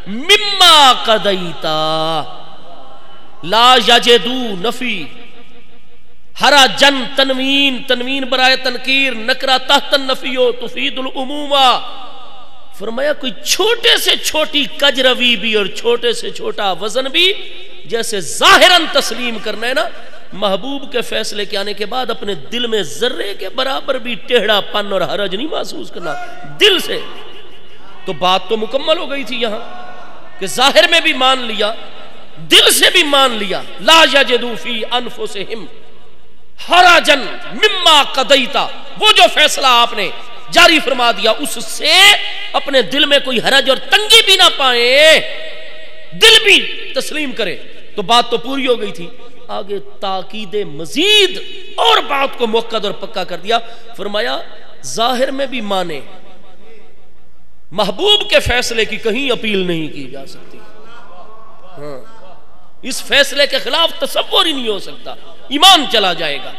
مما قضیتا۔ لا یجدوا نفی، حرجا تنوین، تنوین برائے تنکیر، نکرہ تحت النفی تفید العمومہ۔ فرمایا کوئی چھوٹے سے چھوٹی کجروی بھی اور چھوٹے سے چھوٹا وزن بھی جیسے ظاہراً تسلیم کرنا ہے نا، محبوب کے فیصلے کے آنے کے بعد اپنے دل میں ذرے کے برابر بھی ٹیڑھا پن اور حرج نہیں محسوس کرنا دل سے، تو بات تو مکمل ہو گئی تھی یہاں کہ ظاہر میں بھی مان لیا، دل سے بھی مان لیا۔ لا یجدوا فی انفسہم حرجا مما قضیتا، وہ جو فیصلہ آپ نے جاری فرما دیا اس سے اپنے دل میں کوئی حرج اور تنگی بھی نہ پائے، دل بھی تسلیم کرے، تو بات تو پوری ہو گئی تھی۔ آگے تاکید مزید اور بات کو موقع اور پکا کر دیا، فرمایا ظاہر میں بھی مانے، محبوب کے فیصلے کی کہیں اپیل نہیں کی جا سکتی، ہاں اس فیصلے کے خلاف تصور ہی نہیں ہو سکتا، ایمان چلا جائے گا۔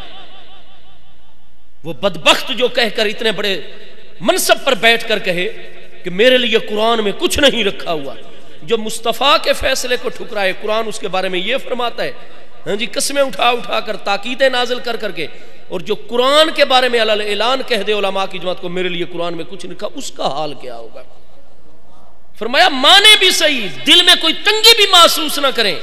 وہ بدبخت جو کہہ کر اتنے بڑے منصب پر بیٹھ کر کہے کہ میرے لیے قرآن میں کچھ نہیں رکھا ہوا، جو مصطفیٰ کے فیصلے کو ٹھکرائے، قرآن اس کے بارے میں یہ فرماتا ہے، ہاں جی قسمیں اٹھا اٹھا کر تاکیدیں نازل کر کر کے، اور جو قرآن کے بارے میں اعلان کہہ دے علماء کی جماعت کو میرے لیے قرآن میں کچھ نہیں رکھا، اس کا حال کیا ہوگا؟ فرمایا مانے بھی صحیح، دل میں کوئی تنگی بھی محسوس نہ کریں،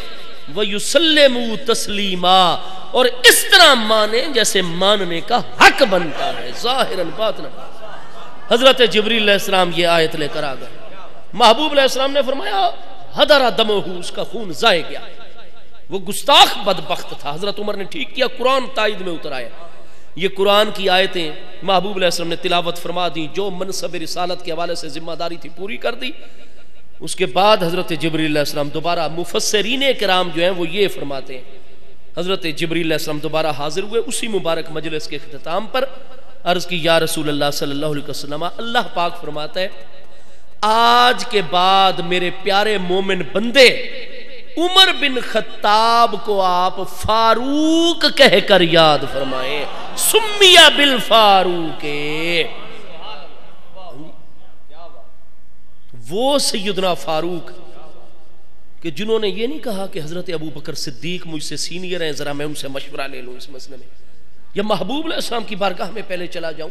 وَيُسَلِّمُوا تَسْلِيمًا، اور اس طرح مانے جیسے ماننے کا حق بنتا ہے ظاہراً باطناً۔ حضرت جبریل علیہ السلام یہ آیت لے کر آ گئے، محبوب علیہ السلام نے فرمایا حضر دمہ، اس کا خون ضائع گیا، وہ گستاخ بدبخت تھا۔ حضرت عمر نے ٹھیک کیا، قرآن تائید میں اتر آیا۔ یہ قرآن کی آیتیں محبوب علیہ السلام نے تلاوت فرما دی، جو منصب رسالت کے حوالے سے ذمہ داری تھی پوری کر دی۔ اس کے بعد حضرت جبریل علیہ السلام دوبارہ، مفسرین کرام جو ہیں وہ یہ فرماتے ہیں، حضرت جبریل علیہ السلام دوبارہ حاضر ہوئے اسی مبارک مجلس کے اختتام پر، عرض کی یا رسول اللہ صلی اللہ علیہ وسلم، اللہ پاک فرماتا ہے آج کے بعد میرے پیارے مومن بندے عمر بن خطاب کو آپ فاروق کہہ کر یاد فرمائیں، سمیہ بالفاروق، وہ سیدنا فاروق کہ جنہوں نے یہ نہیں کہا کہ حضرت ابو بکر صدیق مجھ سے سینئر ہیں، ذرا میں ان سے مشورہ لے لوں اس مسئلے میں، یا محبوب علیہ السلام کی بارگاہ میں پہلے چلا جاؤں،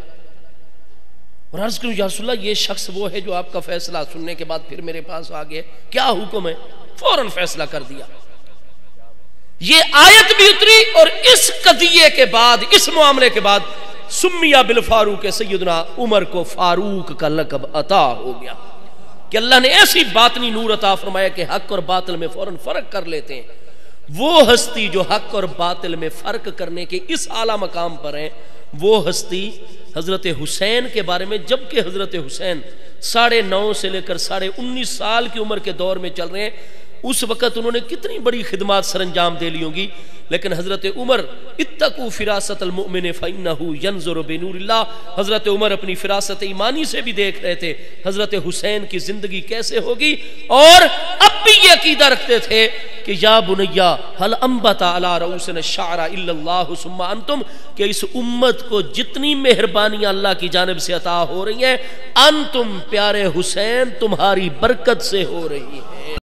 اور عرض کروں یا رسول اللہ یہ شخص وہ ہے جو آپ کا فیصلہ سننے کے بعد پھر میرے پاس آ گئے، کیا حکم ہے؟ فوراً فیصلہ کر دیا۔ یہ آیت بھی اتری اور اس قضیے کے بعد، اس معاملے کے بعد سمیہ بالفاروق، سیدنا عمر کو فاروق کا لقب عطا ہو گیا کہ اللہ نے ایسی باطنی نور عطا فرمایا کہ حق اور باطل میں فوراً فرق کر لیتے ہیں۔ وہ ہستی جو حق اور باطل میں فرق کرنے کے اس اعلیٰ مقام پر ہیں، وہ ہستی حضرت حسین کے بارے میں، جبکہ حضرت حسین 9.5 سے لے کر 19.5 سال کی عمر کے دور میں چل رہے ہیں، اس وقت انہوں نے کتنی بڑی خدمات سر انجام دے لی ہوں گی، لیکن حضرت عمر اتقوا فراست المؤمن فإنہ ینظر بنور اللہ، حضرت عمر اپنی فراست ایمانی سے بھی دیکھ رہے تھے حضرت حسین کی زندگی کیسے ہوگی، اور اب بھی یہ عقیدہ رکھتے تھے کہ یا بنیا هل انبت علی رؤوسنا الشعر الا اللہ ثم انتم، کہ اس امت کو جتنی مہربانیاں اللہ کی جانب سے عطا ہو رہی ہیں، انتم پیارے حسین تمہاری برکت سے ہو رہی ہیں۔